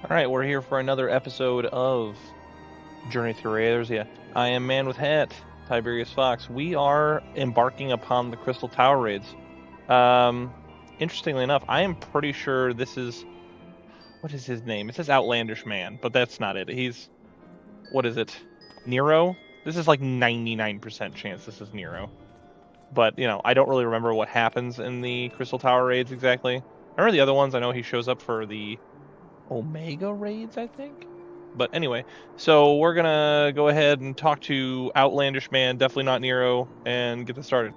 Alright, we're here for another episode of Journey Through Eorzea. I am Man with Hat, Tiberius Fox. We are embarking upon the Crystal Tower raids. Interestingly enough, I am pretty sure this is... What is his name? It says Outlandish Man, but that's not it. He's... What is it? Nero? This is like 99% chance this is Nero. But, I don't really remember what happens in the Crystal Tower raids exactly. I remember the other ones. I know he shows up for the Omega raids, I think? But anyway, so we're gonna go ahead and talk to Outlandish Man, definitely not Nero, and get this started.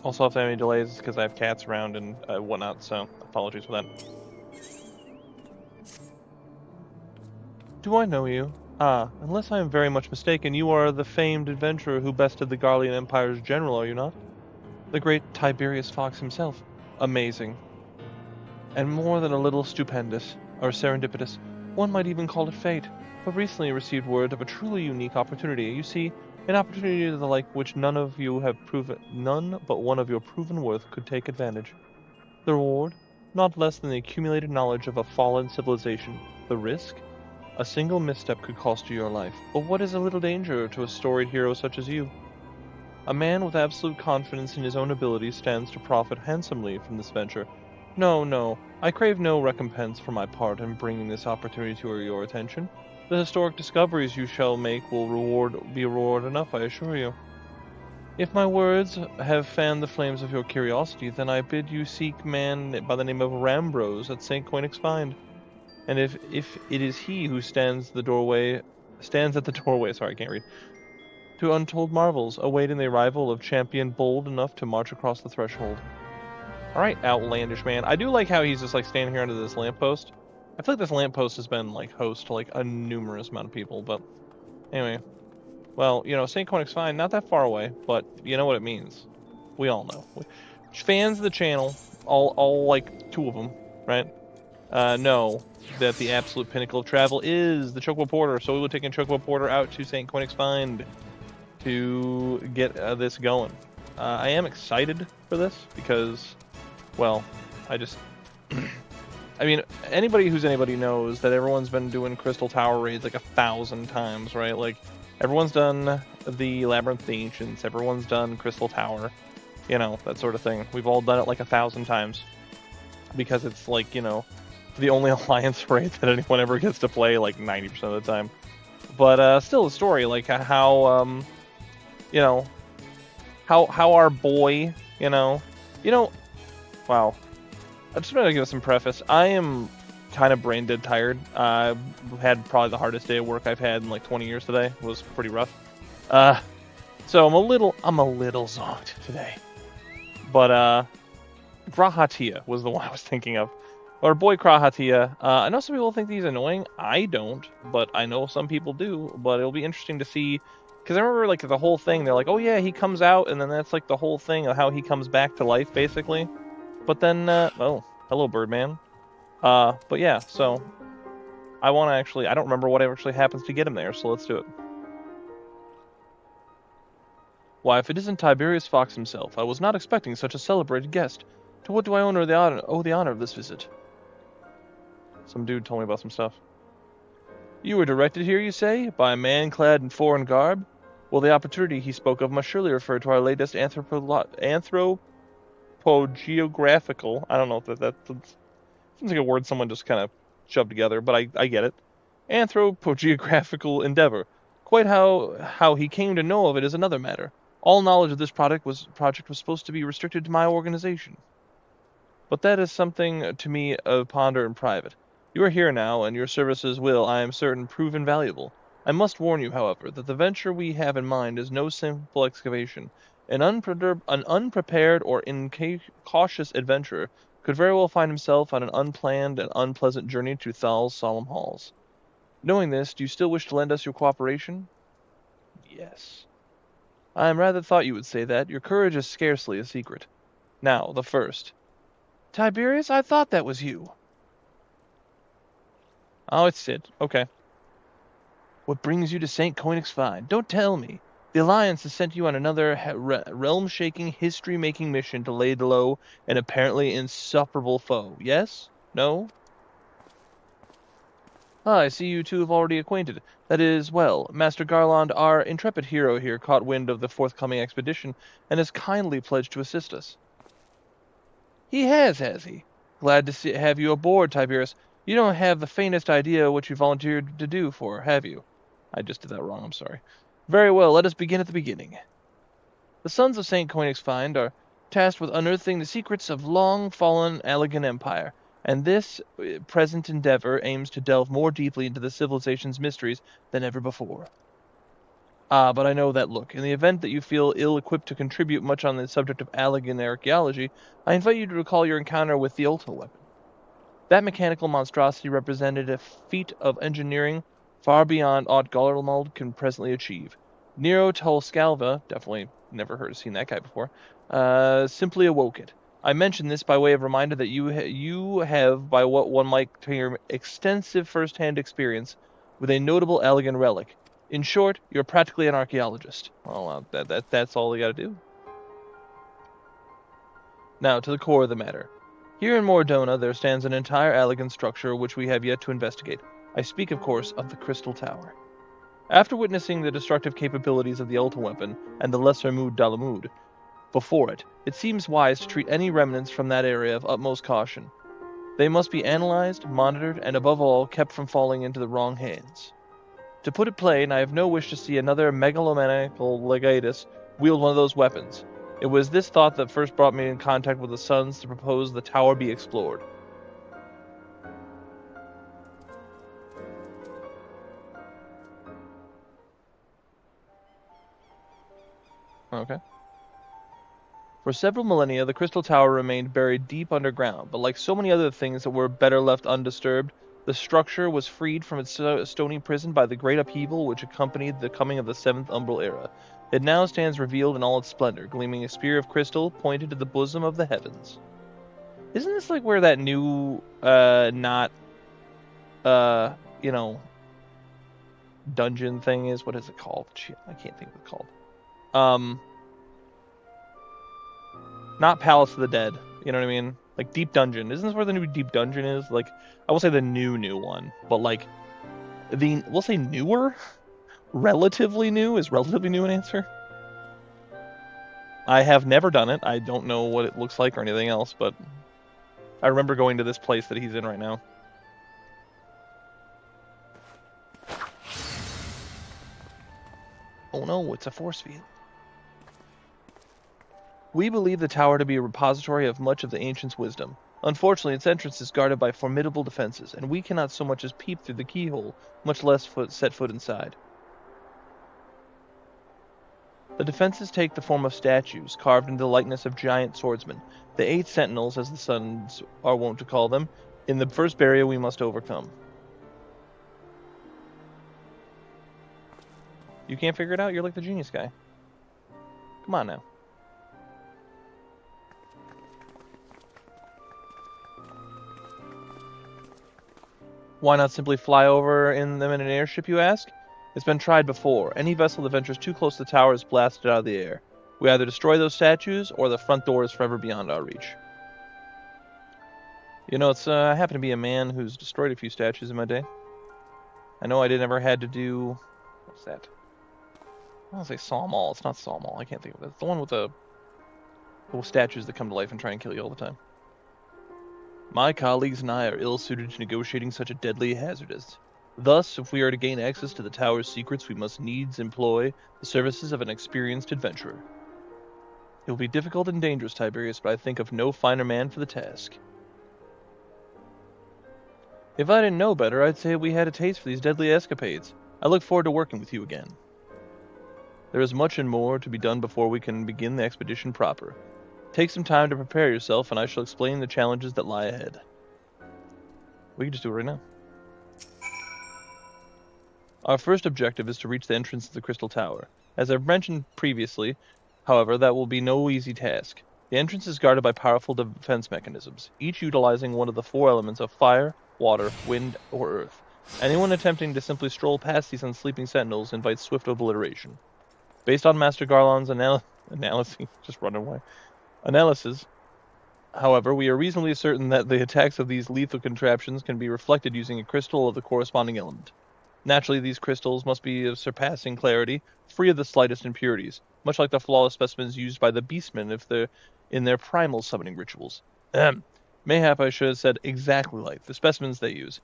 Also, if I have any delays, because I have cats around and whatnot, so apologies for that. Do I know you? Ah, unless I am very much mistaken, you are the famed adventurer who bested the Garlean Empire's general, are you not? The great Tiberius Fox himself. Amazing. And more than a little stupendous, or serendipitous. One might even call it fate. But recently received word of a truly unique opportunity. You see, an opportunity the like which none but one of your proven worth could take advantage. The reward? Not less than the accumulated knowledge of a fallen civilization. The risk? A single misstep could cost you your life. But what is a little danger to a storied hero such as you? A man with absolute confidence in his own abilities stands to profit handsomely from this venture. No, no, I crave no recompense for my part in bringing this opportunity to your attention. The historic discoveries you shall make will be reward enough, I assure you. If my words have fanned the flames of your curiosity, then I bid you seek man by the name of Rambrose at St. Coinix Find. And if it is he who stands at the doorway, I can't read, to untold marvels, awaiting the arrival of champion bold enough to march across the threshold. Alright, Outlandish Man. I do like how he's just, standing here under this lamppost. I feel like this lamppost has been, host to, a numerous amount of people, but... Anyway. Well, St. Coinix Fine, not that far away, but you know what it means. We all know. Fans of the channel, all two of them, right, know that the absolute pinnacle of travel is the Chocobo Porter, so we will take Chocobo Porter out to St. Coinix Find to get this going. I am excited for this, because... Well, I mean, anybody who's anybody knows that everyone's been doing Crystal Tower raids 1,000 times, right? Everyone's done the Labyrinth of the Ancients, everyone's done Crystal Tower, that sort of thing. We've all done it 1,000 times. Because it's the only Alliance raid that anyone ever gets to play 90% of the time. But still a story, how, how our boy, wow. I just want to give some preface. I am kind of brain dead tired. I had probably the hardest day of work I've had in 20 years today. It was pretty rough. So I'm a little zonked today. But Graha-Tia was the one I was thinking of. Our boy Graha-Tia. I know some people think he's annoying. I don't, but I know some people do. But it'll be interesting to see. Because I remember the whole thing. They're oh yeah, he comes out, and then that's the whole thing of how he comes back to life, basically. But then, oh, hello, Birdman. But yeah, so I want to I don't remember what actually happens to get him there, so let's do it. Why, if it isn't Tiberius Fox himself, I was not expecting such a celebrated guest. To what do I owe the honor of this visit? Some dude told me about some stuff. You were directed here, you say, by a man clad in foreign garb? Well, the opportunity he spoke of must surely refer to our latest anthropogeographical. I don't know if that seems like a word someone just kind of shoved together, but I get it. Anthropogeographical endeavor. Quite how he came to know of it is another matter. All knowledge of this project was supposed to be restricted to my organization. But that is something to me of ponder in private. You are here now, and your services will, I am certain, prove invaluable. I must warn you, however, that the venture we have in mind is no simple excavation. An unprepared or incautious adventurer could very well find himself on an unplanned and unpleasant journey to Thal's solemn halls. Knowing this, do you still wish to lend us your cooperation? Yes. I rather thought you would say that. Your courage is scarcely a secret. Now, the first. Tiberius, I thought that was you. Oh, it's Sid. Okay. What brings you to St. Coinix Find? Don't tell me. The Alliance has sent you on another realm-shaking, history-making mission to lay low an apparently insufferable foe. Yes? No? Ah, I see you two have already acquainted. That is, well, Master Garland, our intrepid hero here, caught wind of the forthcoming expedition, and has kindly pledged to assist us. He has he? Glad to have you aboard, Tiberius. You don't have the faintest idea what you volunteered to do for, have you? I just did that wrong, I'm sorry. Very well, let us begin at the beginning. The sons of St. Koenigsfind are tasked with unearthing the secrets of long-fallen Allegan Empire, and this present endeavor aims to delve more deeply into the civilization's mysteries than ever before. Ah, but I know that look. In the event that you feel ill-equipped to contribute much on the subject of Allegan archaeology, I invite you to recall your encounter with the Ultima weapon. That mechanical monstrosity represented a feat of engineering far beyond aught Garlemald can presently achieve. Nero Tolscalva, definitely never heard of seen that guy before, simply awoke it. I mention this by way of reminder that you have, by what one might term, extensive first-hand experience with a notable Allegan relic. In short, you're practically an archaeologist. Well, that's all you got to do. Now, to the core of the matter. Here in Mordona there stands an entire Allegan structure which we have yet to investigate. I speak, of course, of the Crystal Tower. After witnessing the destructive capabilities of the Ultima weapon and the Lesser Mood Dalamud before it, it seems wise to treat any remnants from that area of utmost caution. They must be analyzed, monitored, and above all, kept from falling into the wrong hands. To put it plain, I have no wish to see another megalomaniacal legatus wield one of those weapons. It was this thought that first brought me in contact with the Sons to propose the tower be explored. Okay. For several millennia, the Crystal Tower remained buried deep underground, but like so many other things that were better left undisturbed, the structure was freed from its stony prison by the great upheaval which accompanied the coming of the Seventh Umbral Era. It now stands revealed in all its splendor, gleaming a spear of crystal pointed to the bosom of the heavens. Isn't this like where that new, dungeon thing is? What is it called? Shit, I can't think of what it's called. Not Palace of the Dead. You know what I mean? Like Deep Dungeon. Isn't this where the new Deep Dungeon is? Like, I won't say the new one, but like we'll say newer? Relatively new? Is relatively new an answer? I have never done it. I don't know what it looks like or anything else, but I remember going to this place that he's in right now. Oh no, it's a force field. We believe the tower to be a repository of much of the ancients' wisdom. Unfortunately, its entrance is guarded by formidable defenses, and we cannot so much as peep through the keyhole, much less set foot inside. The defenses take the form of statues, carved into the likeness of giant swordsmen, the 8 sentinels, as the Sons are wont to call them, in the first barrier we must overcome. You can't figure it out? You're like the genius guy. Come on now. Why not simply fly over in them in an airship, you ask? It's been tried before. Any vessel that ventures too close to the tower is blasted out of the air. We either destroy those statues, or the front door is forever beyond our reach. You know, I happen to be a man who's destroyed a few statues in my day. I know I never had to do... What's that? I want to say Sawmall. It's not Sawmall. I can't think of it. It's the one with the little statues that come to life and try and kill you all the time. My colleagues and I are ill-suited to negotiating such a deadly hazard. Thus, if we are to gain access to the tower's secrets, we must needs employ the services of an experienced adventurer. It will be difficult and dangerous, Tiberius, but I think of no finer man for the task. If I didn't know better, I'd say we had a taste for these deadly escapades. I look forward to working with you again. There is much and more to be done before we can begin the expedition proper. Take some time to prepare yourself, and I shall explain the challenges that lie ahead. We can just do it right now. Our first objective is to reach the entrance to the Crystal Tower. As I've mentioned previously, however, that will be no easy task. The entrance is guarded by powerful defense mechanisms, each utilizing one of the 4 elements of fire, water, wind, or earth. Anyone attempting to simply stroll past these unsleeping sentinels invites swift obliteration. Based on Master Garland's analysis, However, we are reasonably certain that the attacks of these lethal contraptions can be reflected using a crystal of the corresponding element. Naturally, these crystals must be of surpassing clarity, free of the slightest impurities, much like the flawless specimens used by the beastmen if they're in their primal summoning rituals. Mayhap I should have said exactly like the specimens they use.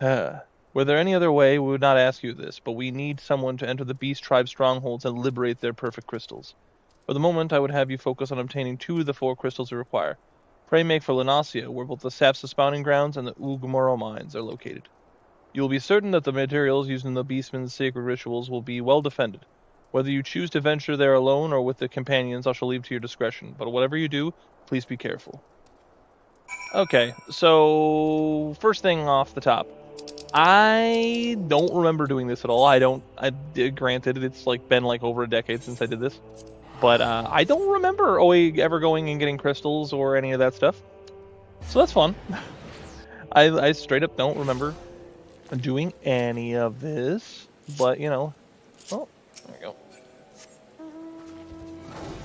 Were there any other way, we would not ask you this, but we need someone to enter the beast tribe strongholds and liberate their perfect crystals. For the moment, I would have you focus on obtaining 2 of the 4 crystals we require. Pray make for Lanasia, where both the Sapsa spawning grounds and the Ugmoro mines are located. You will be certain that the materials used in the beastmen's sacred rituals will be well defended. Whether you choose to venture there alone or with the companions, I shall leave to your discretion, but whatever you do, please be careful. Okay, so first thing off the top. I don't remember doing this at all. Granted, it's like been like over a decade since I did this. But I don't remember ever going and getting crystals or any of that stuff. So that's fun. I straight up don't remember doing any of this. But, you know. Oh, there we go.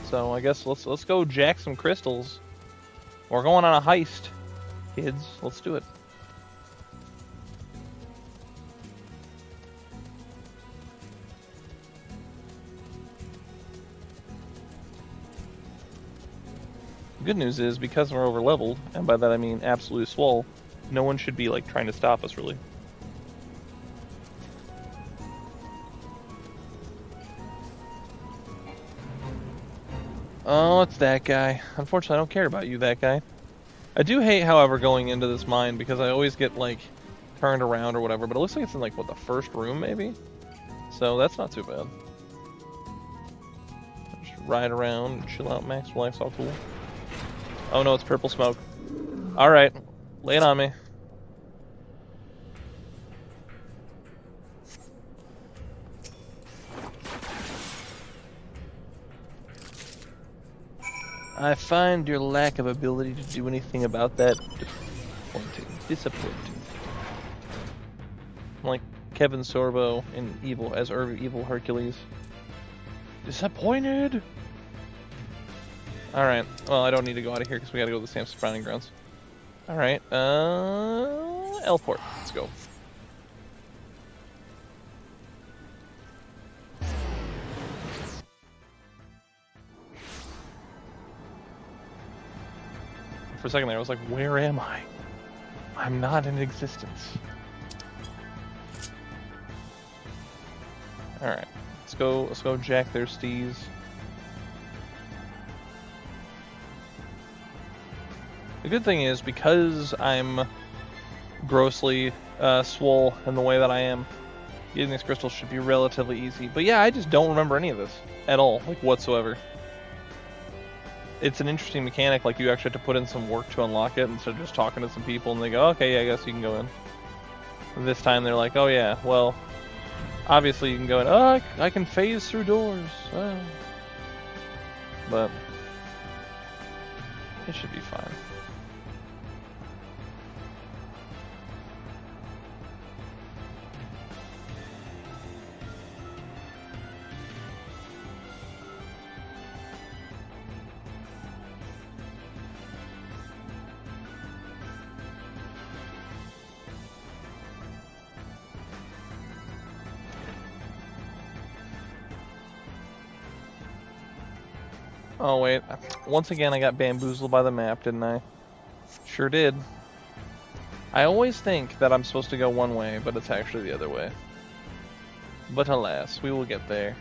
So I guess let's go jack some crystals. We're going on a heist, kids. Let's do it. Good news is, because we're over leveled, and by that I mean absolute swole, no one should be like trying to stop us really. Oh, it's that guy. Unfortunately, I don't care about you, that guy. I do hate, however, going into this mine because I always get like turned around or whatever, but it looks like it's in like what, the first room maybe? So that's not too bad. Just ride around and chill out, max. Life's all cool. Oh no, it's purple smoke. Alright, lay it on me. I find your lack of ability to do anything about that disappointing. I'm like Kevin Sorbo in Evil Hercules. Disappointed! Alright, well, I don't need to go out of here because we gotta go to the Sam's Spawning Grounds. Alright, L-Port, let's go. For a second there, I was like, where am I? I'm not in existence. Alright, let's go jack their steez. The good thing is, because I'm grossly swole in the way that I am, getting these crystals should be relatively easy. But yeah, I just don't remember any of this at all, like whatsoever. It's an interesting mechanic, like you actually have to put in some work to unlock it instead of just talking to some people and they go, okay, yeah, I guess you can go in. And this time they're like, oh yeah, well, obviously you can go in, oh, I can phase through doors. Oh. But it should be fine. Oh wait, once again I got bamboozled by the map, didn't I? Sure did. I always think that I'm supposed to go one way, but it's actually the other way. But alas, we will get there.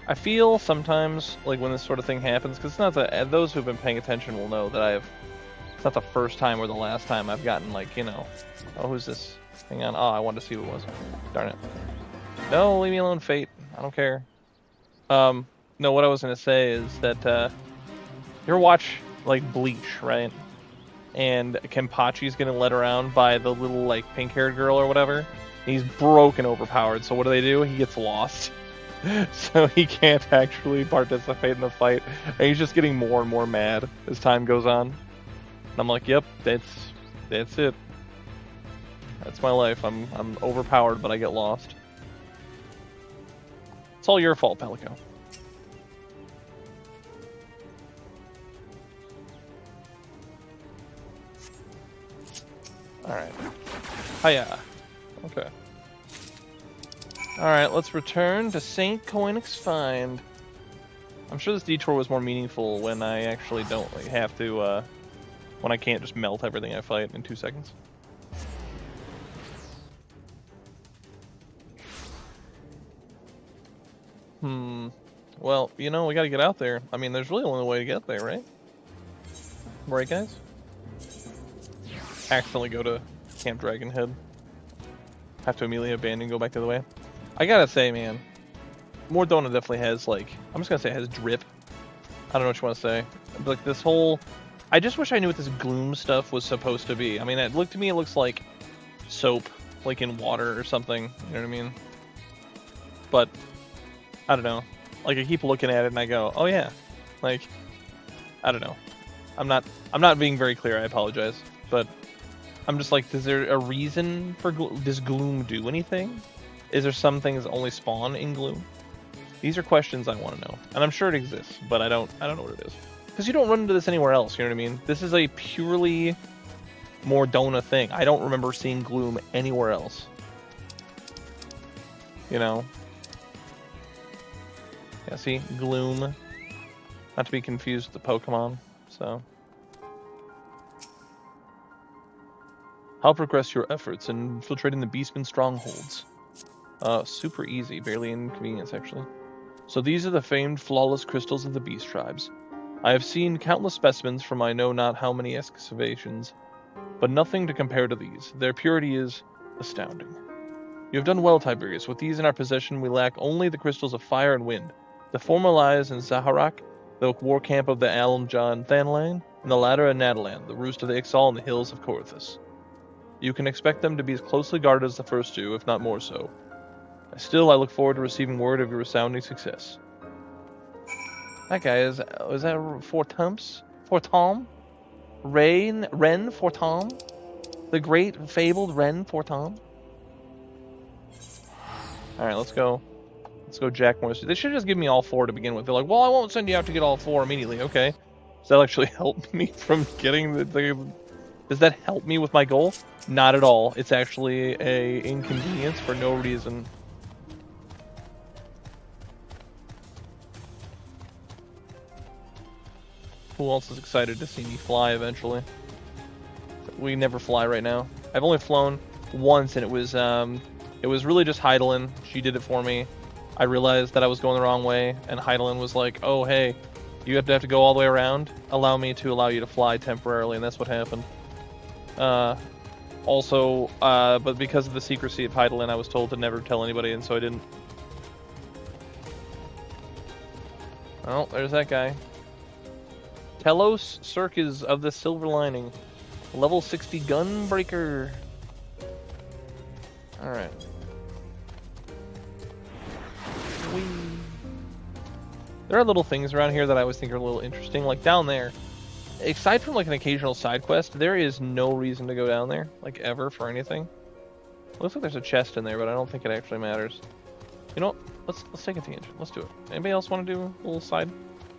I feel sometimes, like when this sort of thing happens, because it's not that, those who've been paying attention will know that it's not the first time or the last time I've gotten like, you know, oh, who's this? Hang on, oh, I wanted to see who it was. Darn it. No, leave me alone, Fate. I don't care. No, what I was gonna say is that, you ever watch, like, Bleach, right? And Kenpachi's getting led around by the little, like, pink-haired girl or whatever. He's broken overpowered, so what do? He gets lost. So he can't actually participate in the fight. And he's just getting more and more mad as time goes on. And I'm like, yep, that's it. That's my life. I'm overpowered, but I get lost. It's all your fault, Pelico. Alright. Hiya. Okay. Alright, let's return to St. Koenig's Find. I'm sure this detour was more meaningful when I actually don't like, have to, when I can't just melt everything I fight in 2 seconds. Well, you know, we gotta get out there. I mean, there's really only way to get there, right? Right, guys? Accidentally go to Camp Dragonhead. Have to immediately abandon and go back the other way. I gotta say, man, Mordona definitely has, like, I'm just gonna say it has drip. I don't know what you want to say. Like, this whole... I just wish I knew what this gloom stuff was supposed to be. I mean, to me, it looks like soap, like in water or something. You know what I mean? But, I don't know. Like, I keep looking at it and I go, oh yeah. Like, I don't know. I'm not being very clear, I apologize. But, I'm just like, is there a reason for does gloom do anything? Is there some things that only spawn in gloom? These are questions I want to know. And I'm sure it exists, but I don't know what it is. Because you don't run into this anywhere else, you know what I mean? This is a purely Mordona thing. I don't remember seeing gloom anywhere else. You know? Yeah, see? Gloom. Not to be confused with the Pokemon, so... How progress your efforts in infiltrating the Beastman strongholds? Super easy. Barely inconvenience, actually. So these are the famed flawless crystals of the Beast tribes. I have seen countless specimens from I know not how many excavations, but nothing to compare to these. Their purity is astounding. You have done well, Tiberius. With these in our possession, we lack only the crystals of fire and wind. The former lies in Zaharak, the war camp of the Almjan Thanlan, and the latter in Nadaland, the roost of the Ixal and the hills of Corythus. You can expect them to be as closely guarded as the first two, if not more so. Still, I look forward to receiving word of your resounding success. That guy is that Fortom? Ren Fortom? The great fabled Ren Fortom? Alright, let's go. Let's go jack more. They should just give me all 4 to begin with. They're like, well, I won't send you out to get all 4 immediately. Okay. Does that actually help me from getting the... Does that help me with my goal? Not at all. It's actually a inconvenience for no reason. Who else is excited to see me fly eventually? We never fly right now. I've only flown once, and it was really just Heidelin. She did it for me. I realized that I was going the wrong way, and Heidelin was like, oh, hey, you have to go all the way around. Allow me to allow you to fly temporarily, and that's what happened. But because of the secrecy of Heidelin, I was told to never tell anybody, and so I didn't. Oh, there's that guy. Telos Circus of the Silver Lining. Level 60 Gunbreaker. Alright. Whee. There are little things around here that I always think are a little interesting. Like down there. Aside from like an occasional side quest, there is no reason to go down there. Like ever for anything. Looks like there's a chest in there, but I don't think it actually matters. You know what? Let's take a tangent. Let's do it. Anybody else want to do a little side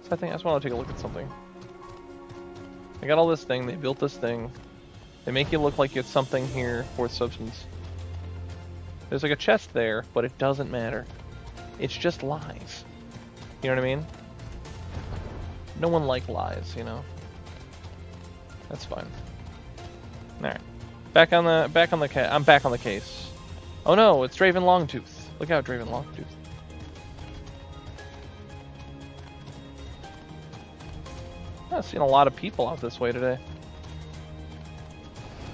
thing? I just want to take a look at something. They got all this thing. They built this thing. They make you look like it's something here worth substance. There's like a chest there, but it doesn't matter. It's just lies. You know what I mean? No one likes lies, you know. That's fine. All right, I'm back on the case. Oh no, it's Draven Longtooth. Look out, Draven Longtooth. I've seen a lot of people out this way today.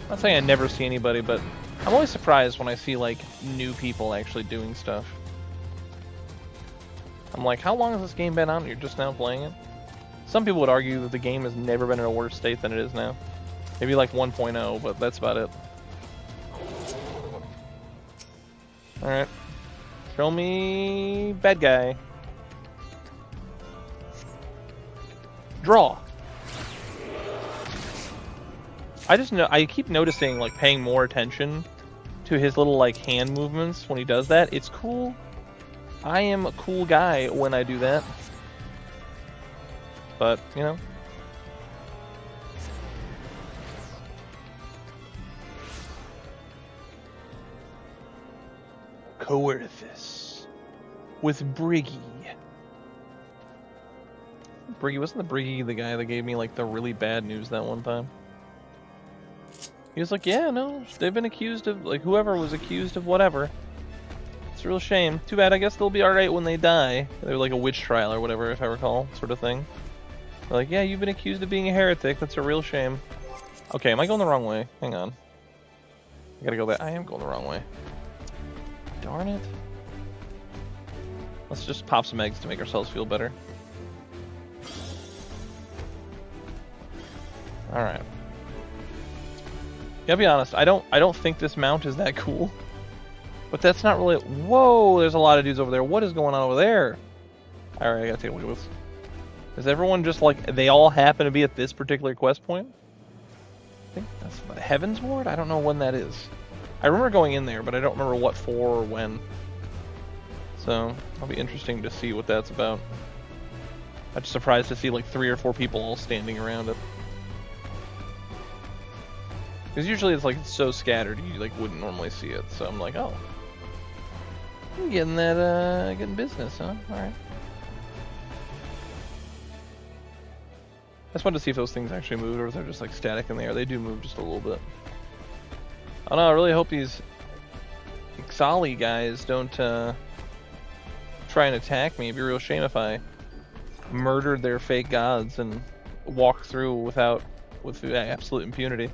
I'm not saying I never see anybody, but I'm always surprised when I see like new people actually doing stuff. I'm like, how long has this game been out and you're just now playing it? Some people would argue that the game has never been in a worse state than it is now. Maybe like 1.0, but that's about it. Alright. Show me bad guy. Draw. I keep noticing, like, paying more attention to his little, like, hand movements when he does that. It's cool. I am a cool guy when I do that. But, you know. Coerthus. With Briggy. Briggy, wasn't the Briggy the guy that gave me, like, the really bad news that one time? He was like, yeah, no, they've been accused of, like, whoever was accused of whatever. It's a real shame. Too bad, I guess they'll be alright when they die. They're like a witch trial or whatever, if I recall, sort of thing. They're like, yeah, you've been accused of being a heretic, that's a real shame. Okay, am I going the wrong way? Hang on. I gotta go back. I am going the wrong way. Darn it. Let's just pop some eggs to make ourselves feel better. Alright. Gotta be honest, I don't think this mount is that cool. But that's not really... Whoa, there's a lot of dudes over there. What is going on over there? Alright, I gotta take a look at this. Is everyone just like... They all happen to be at this particular quest point? I think that's the Heaven's Ward? I don't know when that is. I remember going in there, but I don't remember what for or when. So, it'll be interesting to see what that's about. I'm just surprised to see like 3 or 4 people all standing around it. Because usually it's like it's so scattered you like wouldn't normally see it. So I'm like, oh, I'm getting that getting business, huh? All right. I just wanted to see if those things actually moved or if they're just like static in the air. They do move just a little bit. I don't know. I really hope these Ixali guys don't try and attack me. It'd be a real shame if I murdered their fake gods and walked through with absolute impunity.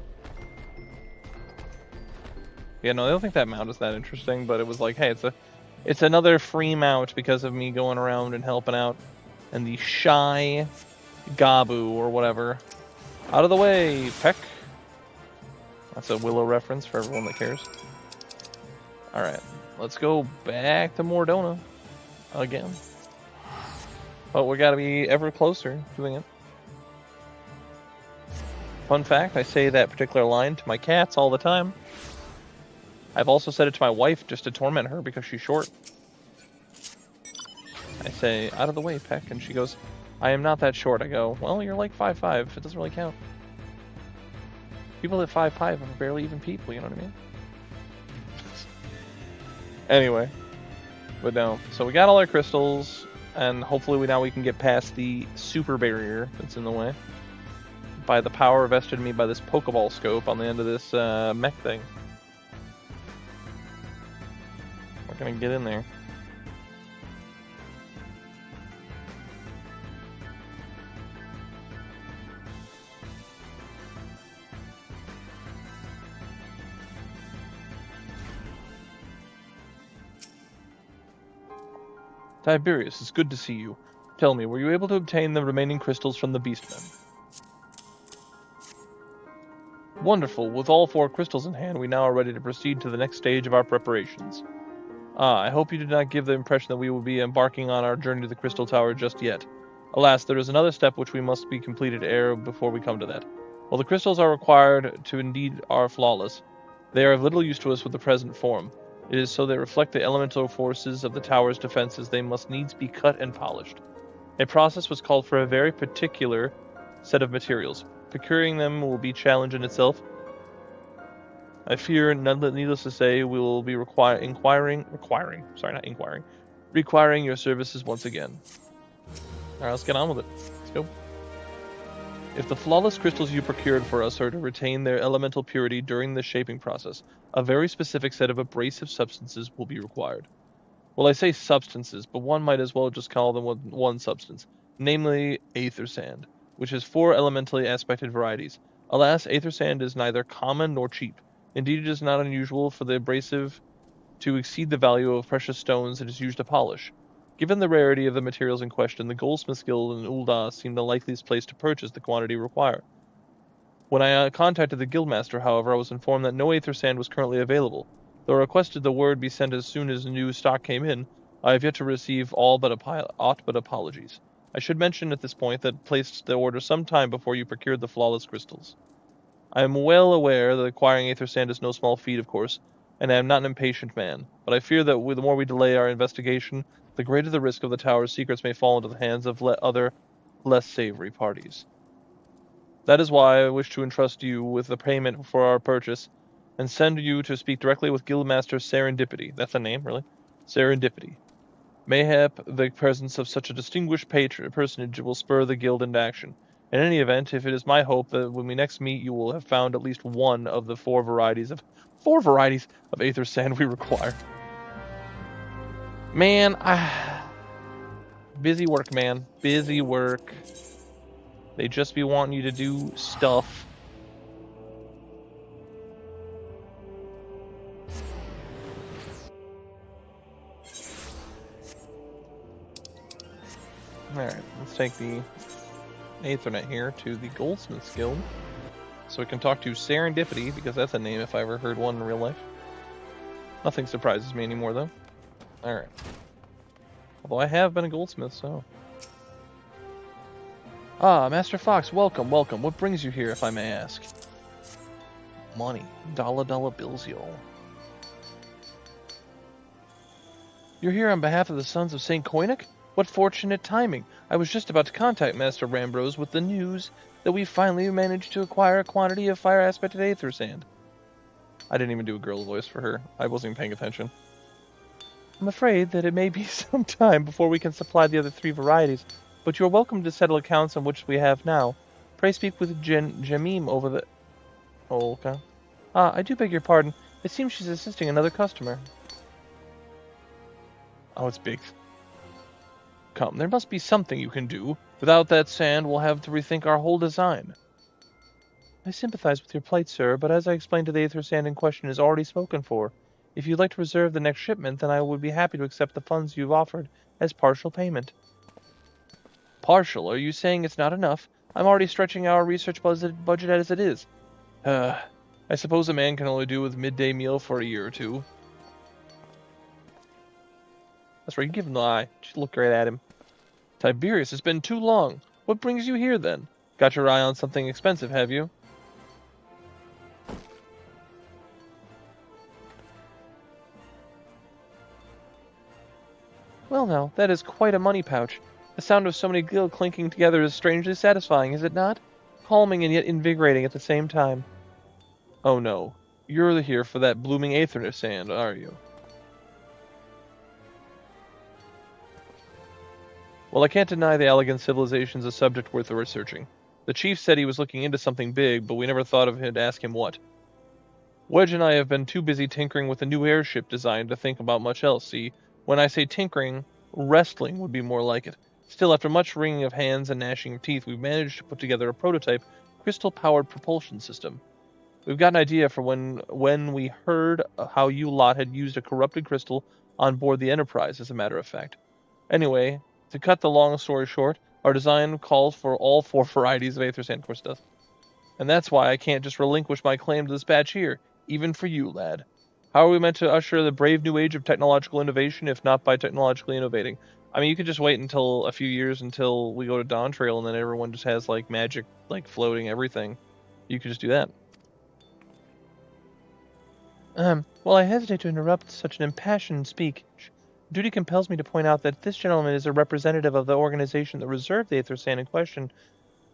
Yeah, no, I don't think that mount is that interesting, but it was like, hey, it's another free mount because of me going around and helping out. And the shy Gabu or whatever. Out of the way, Peck. That's a Willow reference for everyone that cares. Alright, let's go back to Mordona again. But we gotta be ever closer doing it. Fun fact, I say that particular line to my cats all the time. I've also said it to my wife just to torment her because she's short. I say, out of the way, Peck, and she goes, I am not that short. I go, well, you're like 5'5". It doesn't really count. People at 5'5" are barely even people, you know what I mean? Anyway. But no. So we got all our crystals, and hopefully now we can get past the super barrier that's in the way. By the power vested in me by this Pokeball scope on the end of this mech thing. We're gonna get in there. Tiberius, it's good to see you. Tell me, were you able to obtain the remaining crystals from the Beastmen? Wonderful. With all 4 crystals in hand, we now are ready to proceed to the next stage of our preparations. I hope you did not give the impression that we will be embarking on our journey to the Crystal Tower just yet. Alas, there is another step which we must be completed before we come to that. While the crystals are required to indeed are flawless, they are of little use to us with the present form. It is so they reflect the elemental forces of the tower's defenses they must needs be cut and polished. A process was called for a very particular set of materials. Procuring them will be a challenge in itself. I fear, needless to say, we will be requiring your services once again. Alright, let's get on with it. Let's go. If the flawless crystals you procured for us are to retain their elemental purity during the shaping process, a very specific set of abrasive substances will be required. Well, I say substances, but one might as well just call them one substance, namely aether sand, which has 4 elementally aspected varieties. Alas, aether sand is neither common nor cheap. Indeed, it is not unusual for the abrasive to exceed the value of precious stones it is used to polish. Given the rarity of the materials in question, the Goldsmith's Guild in Ul'dah seemed the likeliest place to purchase the quantity required. When I contacted the Guildmaster, however, I was informed that no aether sand was currently available. Though I requested the word be sent as soon as new stock came in, I have yet to receive aught but apologies. I should mention at this point that I placed the order some time before you procured the flawless crystals. I am well aware that acquiring aether sand is no small feat, of course, and I am not an impatient man, but I fear that the more we delay our investigation, the greater the risk of the tower's secrets may fall into the hands of other, less savory parties. That is why I wish to entrust you with the payment for our purchase, and send you to speak directly with Guildmaster Serendipity. That's a name, really? Serendipity. Mayhap the presence of such a distinguished personage will spur the guild into action. In any event, if it is my hope that when we next meet you will have found at least one of the four varieties of aether sand we require. Man, busy work, man. Busy work. They just be wanting you to do stuff. Alright, let's take the Aethernet here to the Goldsmith's Guild. So we can talk to Serendipity, because that's a name if I ever heard one in real life. Nothing surprises me anymore, though. Alright. Although I have been a goldsmith, so... Ah, Master Fox, welcome, welcome. What brings you here, if I may ask? Money. Dollar bills, y'all. You're here on behalf of the Sons of St. Koinik? What fortunate timing. I was just about to contact Master Rambrose with the news that we finally managed to acquire a quantity of fire-aspected aether sand. I didn't even do a girl voice for her. I wasn't even paying attention. I'm afraid that it may be some time before we can supply the other three varieties, but you are welcome to settle accounts on which we have now. Pray speak with Jamim over the... Oh, okay. Ah, I do beg your pardon. It seems she's assisting another customer. Oh, it's big. Come, there must be something you can do. Without that sand, we'll have to rethink our whole design. I sympathize with your plight, sir, but as I explained to the aether sand in question is already spoken for. If you'd like to reserve the next shipment, then I would be happy to accept the funds you've offered as partial payment. Partial? Are you saying it's not enough? I'm already stretching our research budget as it is. I suppose a man can only do with midday meal for a year or two. That's right, you give him the eye. Just look right at him. Tiberius, it's been too long. What brings you here, then? Got your eye on something expensive, have you? Well now, that is quite a money pouch. The sound of so many gil clinking together is strangely satisfying, is it not? Calming and yet invigorating at the same time. Oh no, you're here for that blooming aether sand, are you? Well, I can't deny the elegant civilization's a subject worth researching. The chief said he was looking into something big, but we never thought of him to ask him what. Wedge and I have been too busy tinkering with a new airship design to think about much else, see? When I say tinkering, wrestling would be more like it. Still, after much wringing of hands and gnashing of teeth, we've managed to put together a prototype, crystal-powered propulsion system. We've got an idea for when we heard how you lot had used a corrupted crystal on board the Enterprise, as a matter of fact. Anyway, to cut the long story short, our design calls for all four varieties of aether sand, of course it does. And that's why I can't just relinquish my claim to this batch here, even for you, lad. How are we meant to usher the brave new age of technological innovation, if not by technologically innovating? I mean, you could just wait until a few years until we go to Dawn Trail, and then everyone just has, like, magic, like, floating everything. You could just do that. Well, I hesitate to interrupt such an impassioned speech. Duty compels me to point out that this gentleman is a representative of the organization that reserved the aether sand in question,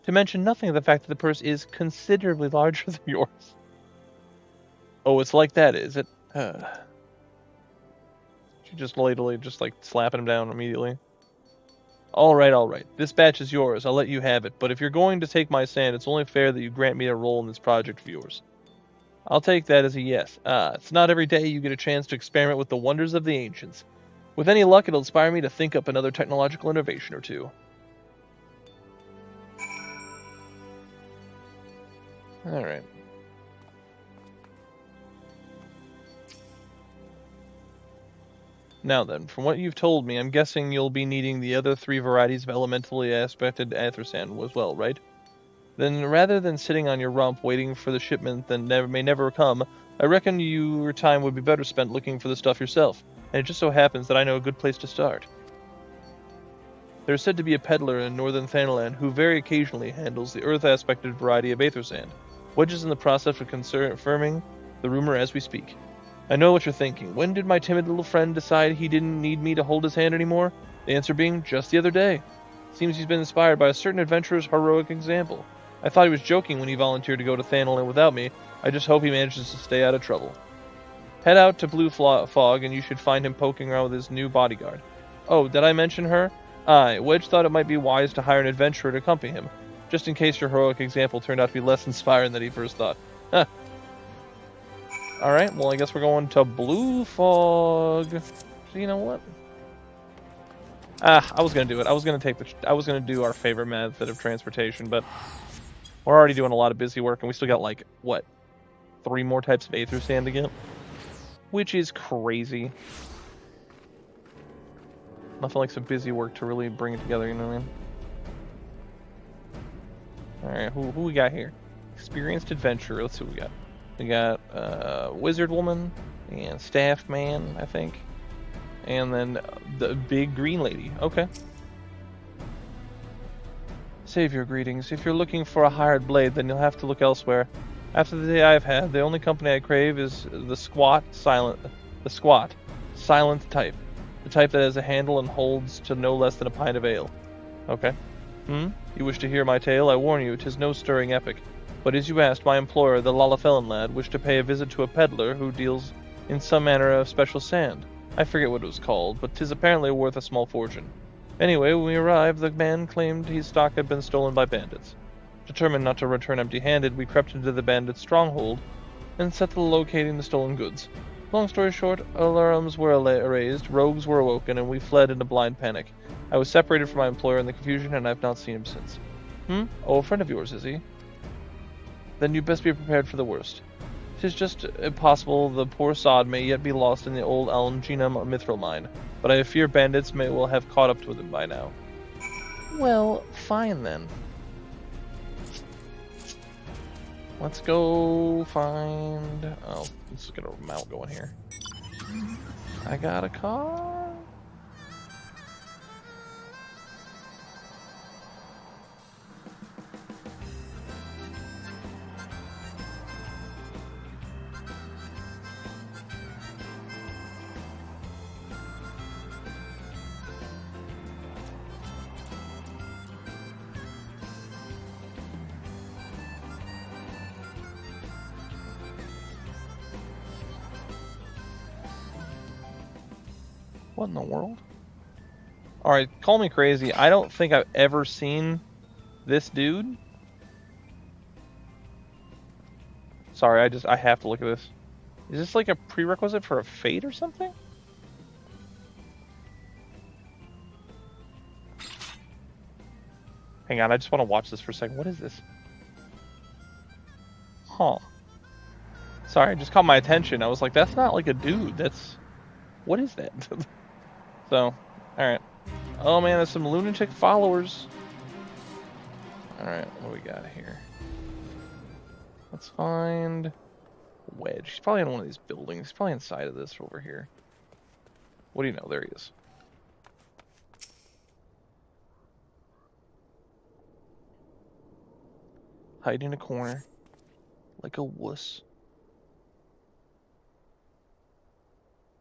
to mention nothing of the fact that the purse is considerably larger than yours. Oh, it's like that, is it? She just lately just like slapping him down immediately. Alright. This batch is yours. I'll let you have it. But if you're going to take my sand, it's only fair that you grant me a role in this project of yours. I'll take that as a yes. It's not every day you get a chance to experiment with the wonders of the ancients. With any luck, it'll inspire me to think up another technological innovation or two. Alright. Now then, from what you've told me, I'm guessing you'll be needing the other three varieties of elementally aspected aether sand as well, right? Then rather than sitting on your rump waiting for the shipment that may never come, I reckon your time would be better spent looking for the stuff yourself, and it just so happens that I know a good place to start. There's said to be a peddler in northern Thanalan who very occasionally handles the earth-aspected variety of aether sand. Wedge is in the process of confirming the rumor as we speak. I know what you're thinking. When did my timid little friend decide he didn't need me to hold his hand anymore? The answer being, just the other day. Seems he's been inspired by a certain adventurer's heroic example. I thought he was joking when he volunteered to go to Thanalan without me. I just hope he manages to stay out of trouble. Head out to Blue Fog, and you should find him poking around with his new bodyguard. Oh, did I mention her? Aye, Wedge thought it might be wise to hire an adventurer to accompany him, just in case your heroic example turned out to be less inspiring than he first thought. Huh. Alright, well I guess we're going to Blue Fog. So you know what? I was gonna do it. I was gonna do our favorite method of transportation, but we're already doing a lot of busy work, and we still got like what, 3 more types of Aether Sand to get, which is crazy. Nothing like some busy work to really bring it together. You know what I mean? All right, who we got here? Experienced adventurer. Let's see what we got. We got wizard woman and staff man, I think. And then the big green lady. Okay. Save your greetings. If you're looking for a hired blade, then you'll have to look elsewhere. After the day I've had, the only company I crave is the squat, silent type. The type that has a handle and holds to no less than a pint of ale. Okay. You wish to hear my tale? I warn you, 'tis no stirring epic. But as you asked, my employer, the Lalafellan lad, wished to pay a visit to a peddler who deals in some manner of special sand. I forget what it was called, but 'tis apparently worth a small fortune. Anyway, when we arrived, the man claimed his stock had been stolen by bandits. Determined not to return empty-handed, we crept into the bandits' stronghold and set to locating the stolen goods. Long story short, alarms were raised, rogues were awoken, and we fled in a blind panic. I was separated from my employer in the confusion, and I've not seen him since. Oh, a friend of yours, is he? Then you best be prepared for the worst. 'Tis just possible the poor sod may yet be lost in the old Algenum mithril mine, but I fear bandits may well have caught up to them by now. Well, fine then. Let's go find... Oh, let's get a mount going here. I got a car. What in the world? Alright, call me crazy. I don't think I've ever seen this dude. Sorry, I have to look at this. Is this like a prerequisite for a fate or something? Hang on, I just want to watch this for a second. What is this? Huh. Sorry, it just caught my attention. I was like, that's not like a dude. That's... What is that? So, alright. Oh man, there's some lunatic followers. Alright, what do we got here? Let's find Wedge. He's probably in one of these buildings. He's probably inside of this over here. What do you know? There he is. Hide in a corner. Like a wuss.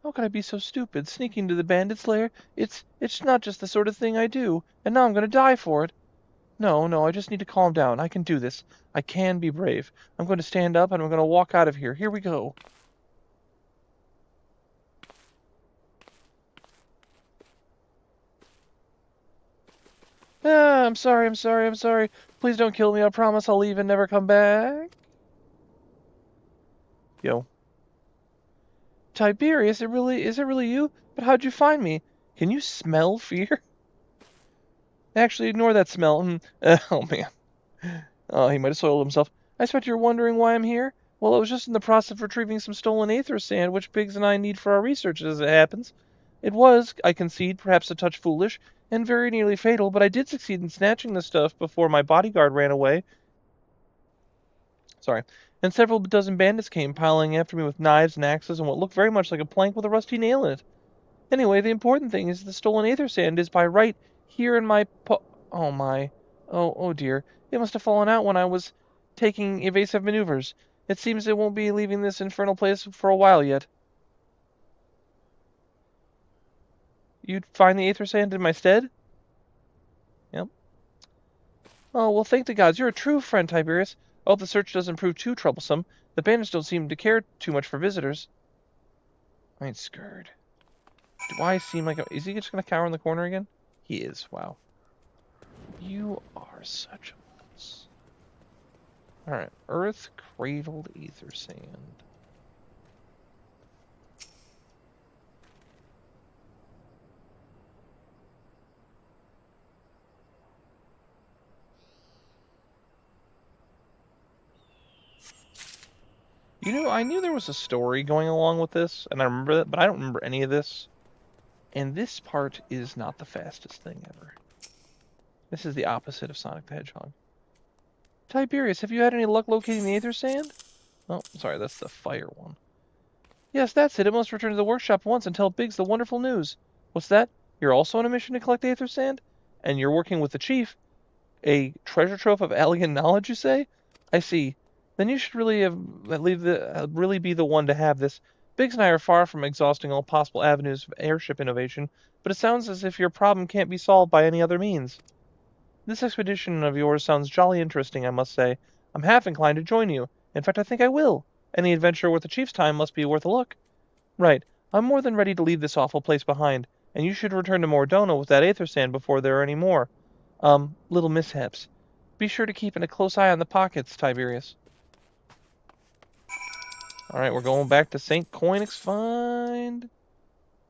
How could I be so stupid, sneaking to the bandit's lair? It's not just the sort of thing I do, and now I'm gonna die for it. No, I just need to calm down. I can do this. I can be brave. I'm going to stand up, and I'm going to walk out of here. Here we go. I'm sorry. Please don't kill me. I promise I'll leave and never come back. Yo. Tiberius, is it really you? But how'd you find me? Can you smell fear? Actually, ignore that smell. Oh, man. Oh, he might have soiled himself. I expect you're wondering why I'm here? Well, I was just in the process of retrieving some stolen aether sand, which Biggs and I need for our research, as it happens. It was, I concede, perhaps a touch foolish, and very nearly fatal, but I did succeed in snatching the stuff before my bodyguard ran away. Sorry. And several dozen bandits came piling after me with knives and axes and what looked very much like a plank with a rusty nail in it. Anyway, the important thing is the stolen aether sand is by right here in my oh my. Oh dear. It must have fallen out when I was taking evasive maneuvers. It seems it won't be leaving this infernal place for a while yet. You'd find the aether sand in my stead? Yep. Oh, well, thank the gods. You're a true friend, Tiberius. I hope the search doesn't prove too troublesome. The bandits don't seem to care too much for visitors. I ain't scared. Do I seem like is he just gonna cower in the corner again? He is, wow. You are such a mess. Alright, earth cradled ether sand. You know, I knew there was a story going along with this, and I remember that, but I don't remember any of this. And this part is not the fastest thing ever. This is the opposite of Sonic the Hedgehog. Tiberius, have you had any luck locating the Aether Sand? Oh, sorry, that's the fire one. Yes, that's it. It must return to the workshop once and tell Biggs the wonderful news. What's that? You're also on a mission to collect Aether Sand? And you're working with the chief? A treasure trove of alien knowledge, you say? I see. Then you should really really be the one to have this. Biggs and I are far from exhausting all possible avenues of airship innovation, but it sounds as if your problem can't be solved by any other means. This expedition of yours sounds jolly interesting, I must say. I'm half inclined to join you. In fact, I think I will. Any adventure worth the chief's time must be worth a look. Right. I'm more than ready to leave this awful place behind, and you should return to Mordona with that Aether Sand before there are any more. Little mishaps. Be sure to keep a close eye on the pockets, Tiberius. Alright, we're going back to St. Coinix Find.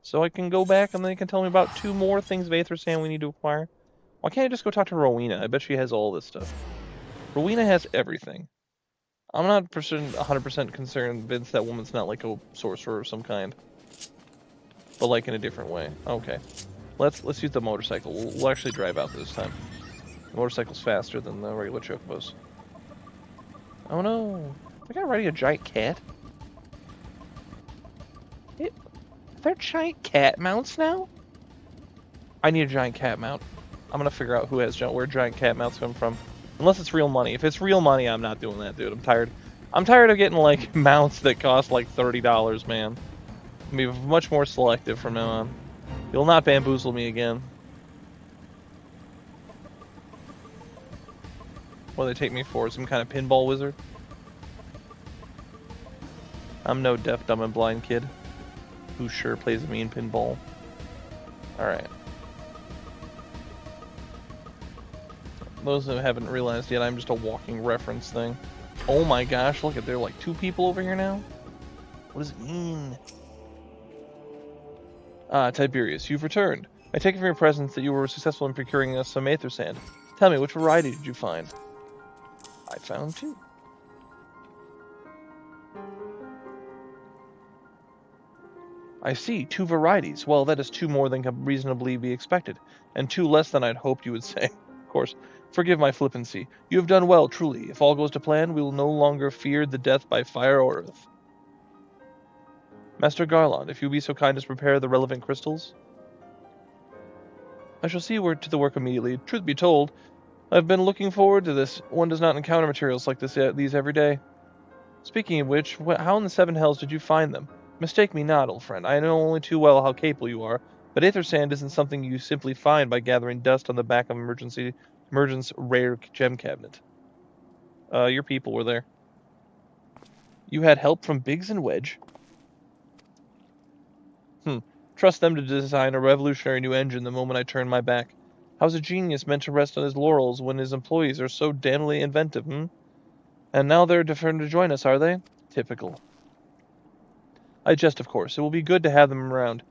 So I can go back and they can tell me about 2 more things of Aether Sand we need to acquire. Why can't I just go talk to Rowena? I bet she has all this stuff. Rowena has everything. I'm not 100% convinced that woman's not like a sorcerer of some kind. But like in a different way. Okay. Let's use the motorcycle. We'll actually drive out this time. The motorcycle's faster than the regular chocobos. Oh no! I got riding a giant cat. Are there giant cat mounts now? I need a giant cat mount. I'm gonna figure out where giant cat mounts come from. Unless it's real money. If it's real money, I'm not doing that, dude. I'm tired. I'm tired of getting like mounts that cost like $30, man. I'll be much more selective from now on. You'll not bamboozle me again. What do they take me for? Some kind of pinball wizard? I'm no deaf, dumb, and blind kid who sure plays a mean pinball. Alright. Those who haven't realized yet, I'm just a walking reference thing. Oh my gosh, look at there are like 2 people over here now? What does it mean? Ah, Tiberius, you've returned. I take it from your presence that you were successful in procuring us some Aether Sand. Tell me, which variety did you find? I found 2. I see, 2 varieties. Well, that is 2 more than can reasonably be expected, and 2 less than I'd hoped you would say. Of course, forgive my flippancy. You have done well, truly. If all goes to plan, we will no longer fear the death by fire or earth. Master Garland, if you be so kind as prepare the relevant crystals. I shall see to the work immediately. Truth be told, I've been looking forward to this. One does not encounter materials like these every day. Speaking of which, how in the 7 hells did you find them? Mistake me not, old friend. I know only too well how capable you are, but Aether Sand isn't something you simply find by gathering dust on the back of emergence rare gem cabinet. Your people were there. You had help from Biggs and Wedge? Trust them to design a revolutionary new engine the moment I turn my back. How's a genius meant to rest on his laurels when his employees are so damnably inventive, And now they're deferring to join us, are they? Typical. I jest, of course. It will be good to have them around.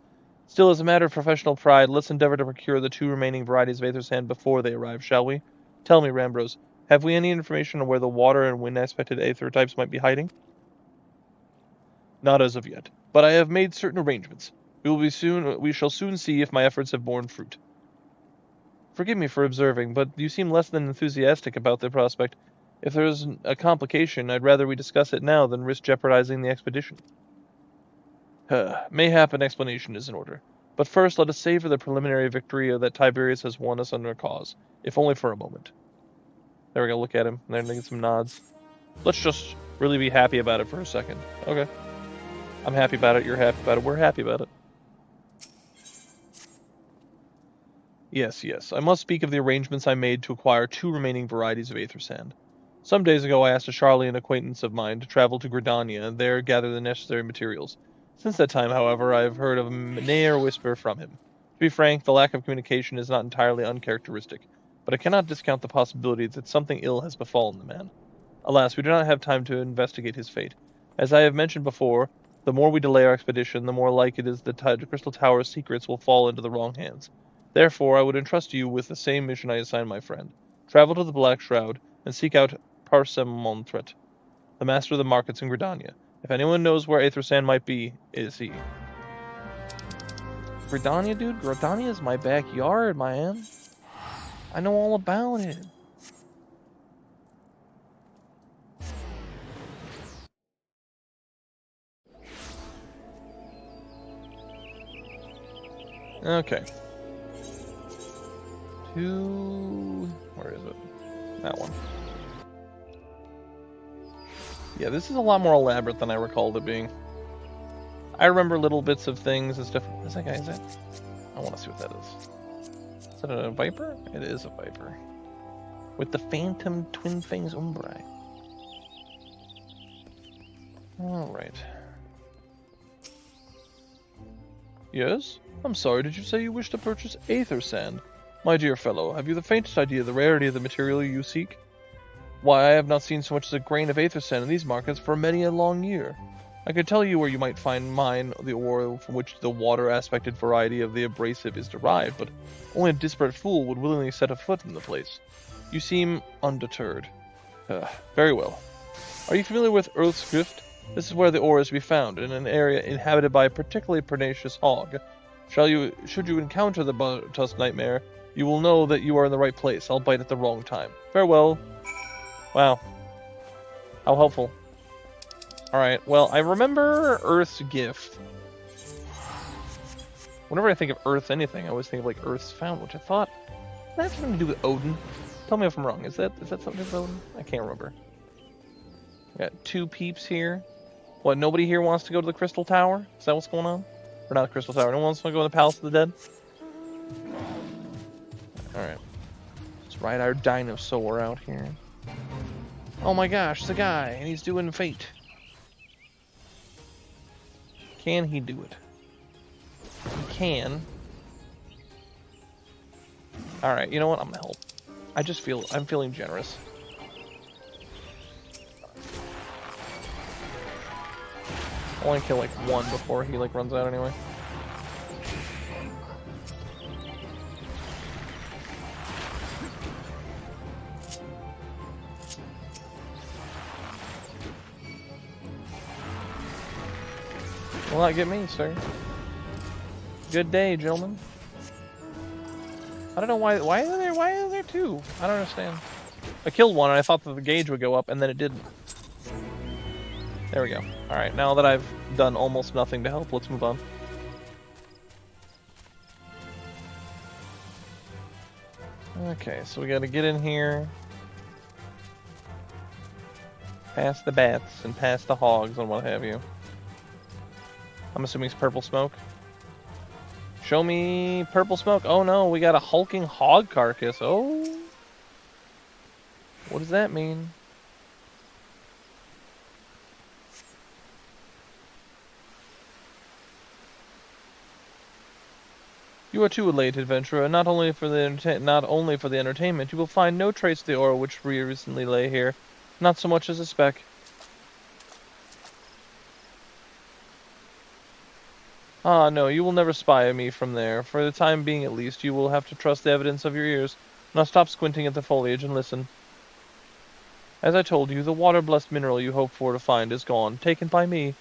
Still, as a matter of professional pride, let's endeavor to procure the 2 remaining varieties of Aether Sand before they arrive, shall we? Tell me, Rambrose, have we any information on where the water and wind-aspected Aether types might be hiding? Not as of yet, but I have made certain arrangements. We shall soon see if my efforts have borne fruit. Forgive me for observing, but you seem less than enthusiastic about the prospect. If there is a complication, I'd rather we discuss it now than risk jeopardizing the expedition. Mayhap an explanation is in order. But first, let us savor the preliminary victory that Tiberius has won us under a cause, if only for a moment. There we go, look at him. They're gonna get some nods. Let's just really be happy about it for a second. Okay. I'm happy about it, you're happy about it, we're happy about it. Yes, I must speak of the arrangements I made to acquire 2 remaining varieties of Aether Sand. Some days ago I asked a Charlian acquaintance of mine to travel to Graha-Tia and there gather the necessary materials. Since that time, however, I have heard of ne'er whisper from him. To be frank, the lack of communication is not entirely uncharacteristic, but I cannot discount the possibility that something ill has befallen the man. Alas, we do not have time to investigate his fate. As I have mentioned before, the more we delay our expedition, the more like it is that the Crystal Tower's secrets will fall into the wrong hands. Therefore, I would entrust you with the same mission I assigned my friend. Travel to the Black Shroud, and seek out Parsemontret, the master of the markets in Graha-Tia. If anyone knows where Eorzea might be, it is he. Graha-Tia, dude? Graha-Tia is my backyard, man. I know all about it. Okay. Where is it? That one. Yeah, this is a lot more elaborate than I recalled it being. I remember little bits of things and stuff. Is that guy? Is that? I want to see what that is. Is that a viper? It is a viper. With the phantom twin fangs umbrae. Alright. Yes? I'm sorry, did you say you wish to purchase aether sand? My dear fellow, have you the faintest idea of the rarity of the material you seek? Why, I have not seen so much as a grain of aether sand in these markets for many a long year. I could tell you where you might find mine, the ore from which the water-aspected variety of the abrasive is derived, but only a disparate fool would willingly set a foot in the place. You seem undeterred. Very well. Are you familiar with Earth's Drift? This is where the ore is to be found, in an area inhabited by a particularly pernicious hog. Should you encounter the tusk nightmare, you will know that you are in the right place, albeit at the wrong time. Farewell. Wow. How helpful. Alright, well, I remember Earth's Gift. Whenever I think of Earth anything, I always think of, like, Earth's Found, which I thought... That has something to do with Odin. Tell me if I'm wrong. Is that something to do with Odin? I can't remember. Got two peeps here. What, nobody here wants to go to the Crystal Tower? Is that what's going on? Or not the Crystal Tower. No one wants to go to the Palace of the Dead? Alright. Let's ride our dinosaur out here. Oh my gosh, it's a guy, and he's doing Fate. Can he do it? He can. Alright, you know what? I'm gonna help. I'm feeling generous. I want to kill like one before he like runs out anyway. Will not get me, sir. Good day, gentlemen. I don't know why is there two? I don't understand. I killed one and I thought that the gauge would go up and then it didn't. There we go. Alright, now that I've done almost nothing to help, let's move on. Okay, so we gotta get in here. Past the bats and past the hogs and what have you. I'm assuming it's purple smoke. Show me purple smoke. Oh no, we got a hulking hog carcass. Oh. What does that mean? You are too late, adventurer. Not only for the entertainment, you will find no trace of the ore which we recently lay here, not so much as a speck. Ah, no, you will never spy me from there. For the time being, at least, you will have to trust the evidence of your ears. Now stop squinting at the foliage and listen. As I told you, the water-blessed mineral you hoped for to find is gone, taken by me.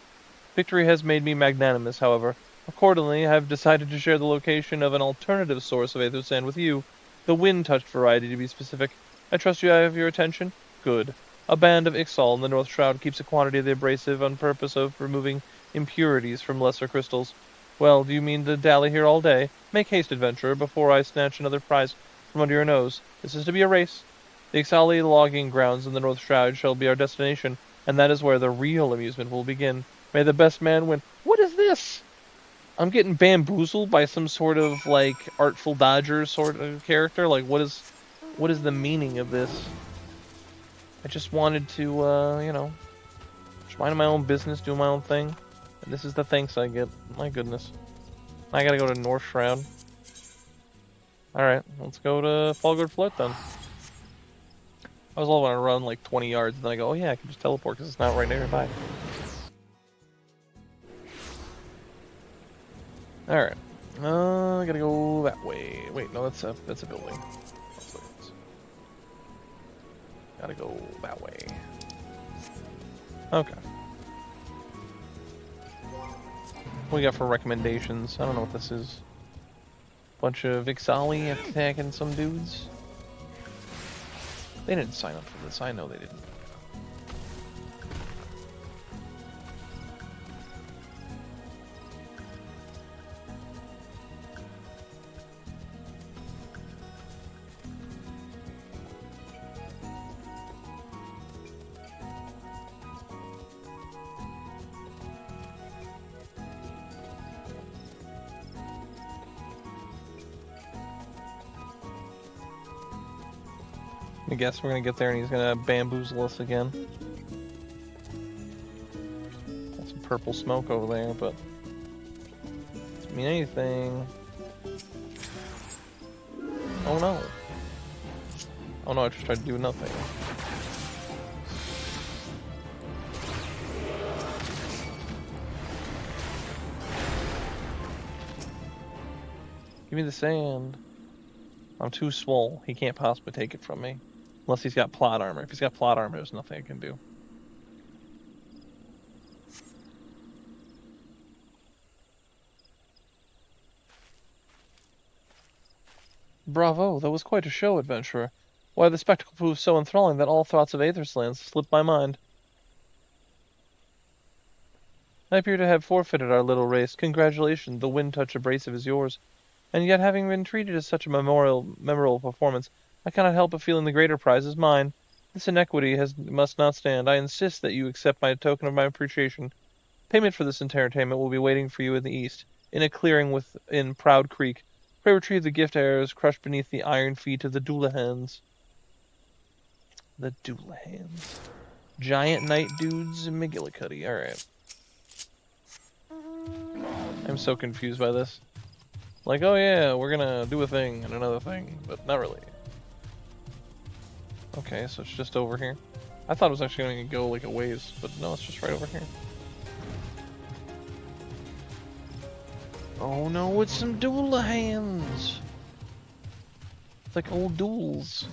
Victory has made me magnanimous, however. Accordingly, I have decided to share the location of an alternative source of aether sand with you, the wind-touched variety to be specific. I trust you have your attention? Good. A band of Ixal in the North Shroud keeps a quantity of the abrasive on purpose of removing impurities from lesser crystals. Well, do you mean to dally here all day? Make haste, adventurer, before I snatch another prize from under your nose. This is to be a race. The Ixali logging grounds in the North Shroud shall be our destination, and that is where the real amusement will begin. May the best man win. What is this? I'm getting bamboozled by some sort of, like, Artful Dodger sort of character. Like, what is the meaning of this? I just wanted to, you know, just mind my own business, do my own thing. And this is the thanks I get. My goodness. I gotta go to North Shroud. Alright, let's go to Fallgood Float then. I was all want to run like 20 yards, and then I go, oh yeah, I can just teleport because it's not right nearby. Alright. I gotta go that way. Wait, no, that's a building. Gotta go that way. Okay. What we got for recommendations? I don't know what this is. Bunch of Ixali attacking some dudes. They didn't sign up for this. I know they didn't. I guess we're gonna get there and he's gonna bamboozle us again. Got some purple smoke over there, but doesn't mean anything. Oh no. Oh no, I just tried to do nothing. Give me the sand. I'm too swole. He can't possibly take it from me. Unless he's got plot armor. If he's got plot armor, there's nothing I can do. Bravo, that was quite a show, adventurer. Why, the spectacle proved so enthralling that all thoughts of Aetherslands slipped my mind. I appear to have forfeited our little race. Congratulations, the wind touch abrasive is yours. And yet, having been treated as such a memorable performance, I cannot help but feeling the greater prize is mine. This inequity must not stand. I insist that you accept my token of my appreciation. Payment for this entertainment will be waiting for you in the east, in a clearing within Proud Creek. Pray retrieve the gift arrows crushed beneath the iron feet of the Doulahans. The Doulahans. Giant knight dudes in McGillicuddy. Alright. I'm so confused by this. Like, oh yeah, we're gonna do a thing and another thing, but not really. Okay, so it's just over here. I thought it was actually going to go like a ways, but no, it's just right over here. Oh no, it's some Doulahans! It's like old duels.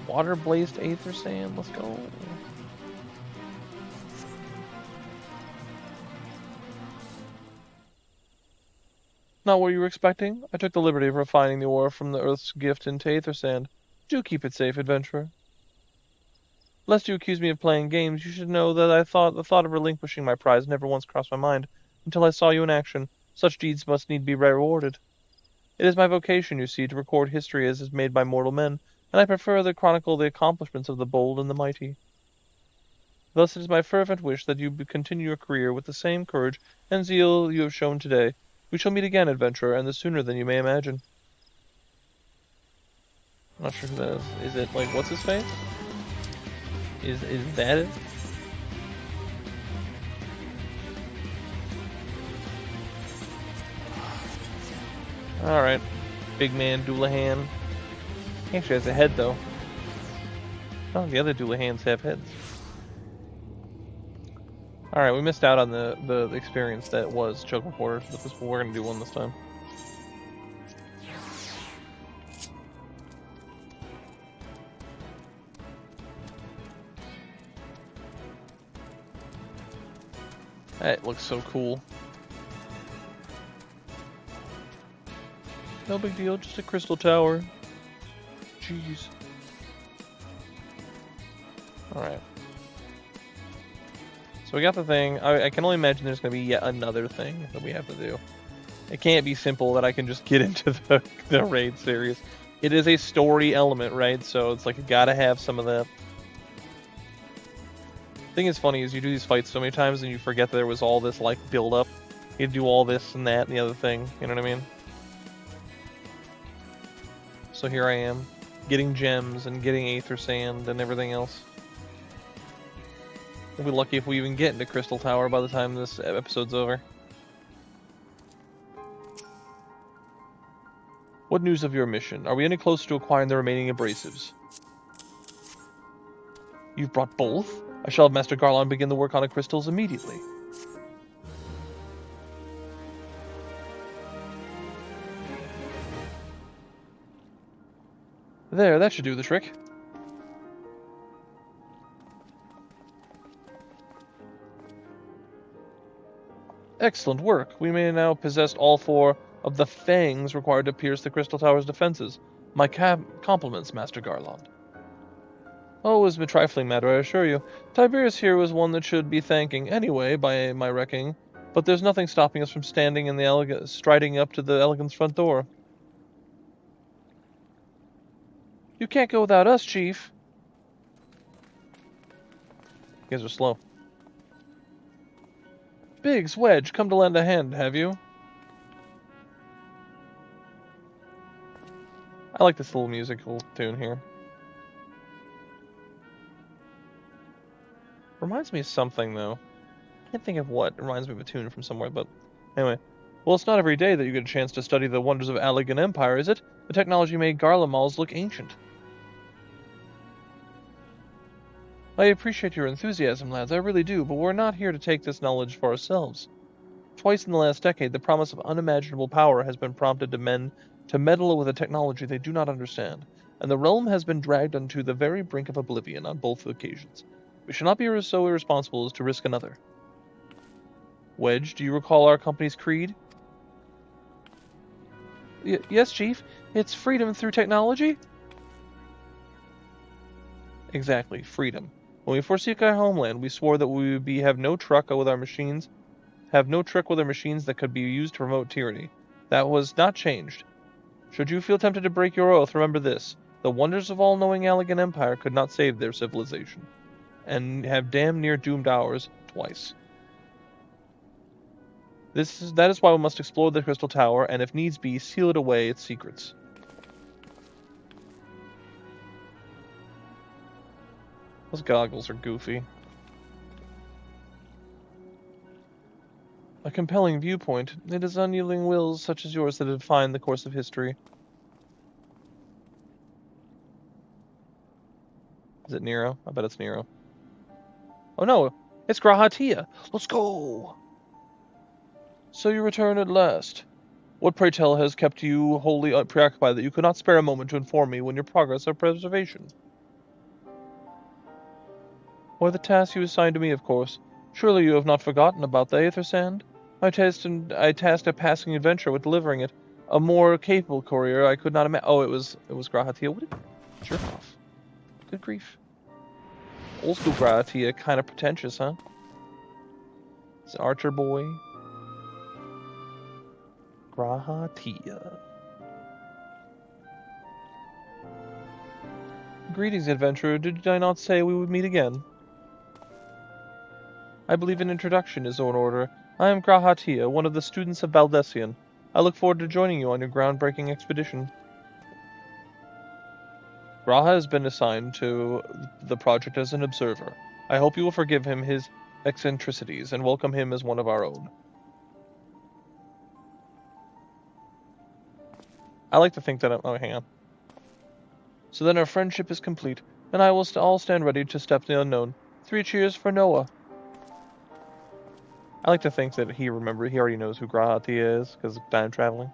Water-blazed Aether Sand, let's go. Not what you were expecting? I took the liberty of refining the ore from the Earth's gift into Aether Sand. Do keep it safe, adventurer. Lest you accuse me of playing games, you should know that the thought of relinquishing my prize never once crossed my mind, until I saw you in action. Such deeds must need be rewarded. It is my vocation, you see, to record history as is made by mortal men, and I prefer to chronicle the accomplishments of the bold and the mighty. Thus it is my fervent wish that you continue your career with the same courage and zeal you have shown today. We shall meet again, adventurer, and the sooner than you may imagine. I'm not sure who that is. Is it, like, what's his face? Is that it? Alright. Big man Doulahan. He actually has a head, though. Oh, the other Doulahans have heads. Alright, we missed out on the experience that was Choke Reporters, but we're going to do one this time. That looks so cool. No big deal, just a crystal tower. Jeez. Alright. So we got the thing. I can only imagine there's going to be yet another thing that we have to do. It can't be simple that I can just get into the raid series. It is a story element, right? So it's like you gotta have some of that. Thing is funny is you do these fights so many times and you forget that there was all this like build up. You do all this and that and the other thing. You know what I mean? So here I am, getting gems and getting Aether Sand and everything else. We'll be lucky if we even get into Crystal Tower by the time this episode's over. What news of your mission? Are we any closer to acquiring the remaining abrasives? You've brought both? I shall have Master Garland begin the work on the crystals immediately. There, that should do the trick. Excellent work. We may now possess all 4 of the fangs required to pierce the Crystal Tower's defenses. My compliments, Master Garland. Oh, it was a trifling matter, I assure you. Tiberius here was one that should be thanking anyway, by my reckoning. But there's nothing stopping us from standing in the striding up to the Elegant's front door. You can't go without us, Chief. You guys are slow. Biggs, Wedge, come to lend a hand, have you? I like this little musical tune here. Reminds me of something, though. Can't think of what. It reminds me of a tune from somewhere, but anyway. Well, it's not every day that you get a chance to study the wonders of Allegan Empire, is it? The technology made Garlemals look ancient. I appreciate your enthusiasm, lads, I really do, but we're not here to take this knowledge for ourselves. Twice in the last decade, the promise of unimaginable power has been prompted to men to meddle with a technology they do not understand, and the realm has been dragged onto the very brink of oblivion on both occasions. We shall not be so irresponsible as to risk another. Wedge, do you recall our company's creed? Yes, Chief. It's freedom through technology? Exactly, freedom. When we forsook our homeland, we swore that we would have no truck with our machines that could be used to promote tyranny. That was not changed. Should you feel tempted to break your oath, remember this. The wonders of all-knowing Allegan Empire could not save their civilization. And have damn near doomed ours twice. That is why we must explore the Crystal Tower, and if needs be, seal it away its secrets. Those goggles are goofy. A compelling viewpoint. It is unyielding wills such as yours that define the course of history. Is it Nero? I bet it's Nero. Oh no, it's Graha-Tia. Let's go! So you return at last. What, pray tell, has kept you wholly preoccupied that you could not spare a moment to inform me when your progress of preservation? Why, the task you assigned to me, of course. Surely you have not forgotten about the Aether Sand? I tasked a passing adventurer with delivering it. A more capable courier I could not imagine. Oh, it was Graha-Tia. What a jerk off. Good grief. Old school Graha-Tia, kind of pretentious, huh? It's an archer boy. Graha-Tia. Greetings, adventurer. Did I not say we would meet again? I believe an introduction is in order. I am Graha-Tia, one of the students of Baldessian. I look forward to joining you on your groundbreaking expedition. Graha has been assigned to the project as an observer. I hope you will forgive him his eccentricities and welcome him as one of our own. I like to think that oh, hang on. So then our friendship is complete, and I will all stand ready to step the unknown. 3 cheers for Noah. I like to think that he already knows who Graha-Tia is, because of time traveling.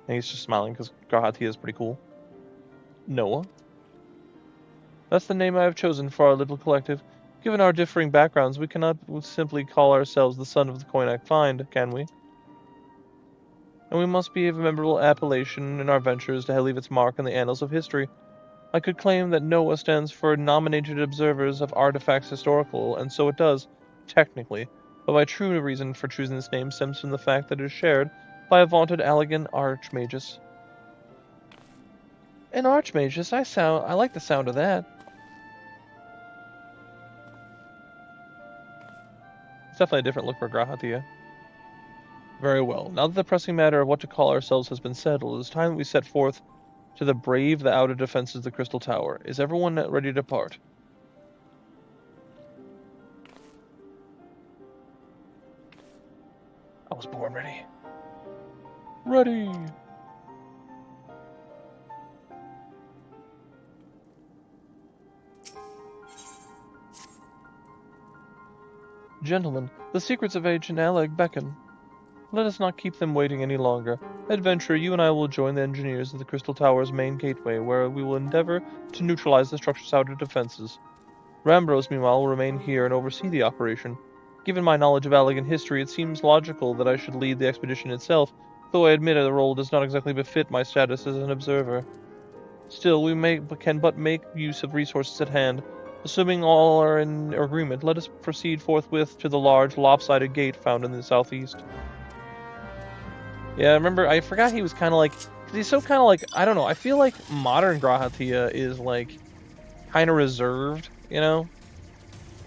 And he's just smiling, because Graha-Tia is pretty cool. Noah? That's the name I have chosen for our little collective. Given our differing backgrounds, we cannot simply call ourselves the son of the Koinak Find, can we? And we must be of a memorable appellation in our ventures to leave its mark in the annals of history. I could claim that Noah stands for Nominated Observers of Artifacts Historical, and so it does, technically. But my true reason for choosing this name stems from the fact that it is shared by a vaunted Allegan Archmagus. An Archmagus? I like the sound of that. It's definitely a different look for Graha-Tia. Very well. Now that the pressing matter of what to call ourselves has been settled, it is time that we set forth to brave the outer defenses of the Crystal Tower. Is everyone ready to depart? was born ready. Ready! Gentlemen, the secrets of ancient Aleg beckon. Let us not keep them waiting any longer. Adventurer, you and I will join the engineers at the Crystal Tower's main gateway, where we will endeavor to neutralize the structure's outer defenses. Rambros, meanwhile, will remain here and oversee the operation. Given my knowledge of Allegan history, it seems logical that I should lead the expedition itself, though I admit the role does not exactly befit my status as an observer. Still, can but make use of resources at hand. Assuming all are in agreement, let us proceed forthwith to the large, lopsided gate found in the southeast. Yeah, I forgot he was kind of like, he's so kind of like, I don't know, I feel like modern Graha-Tia is like, kind of reserved, you know?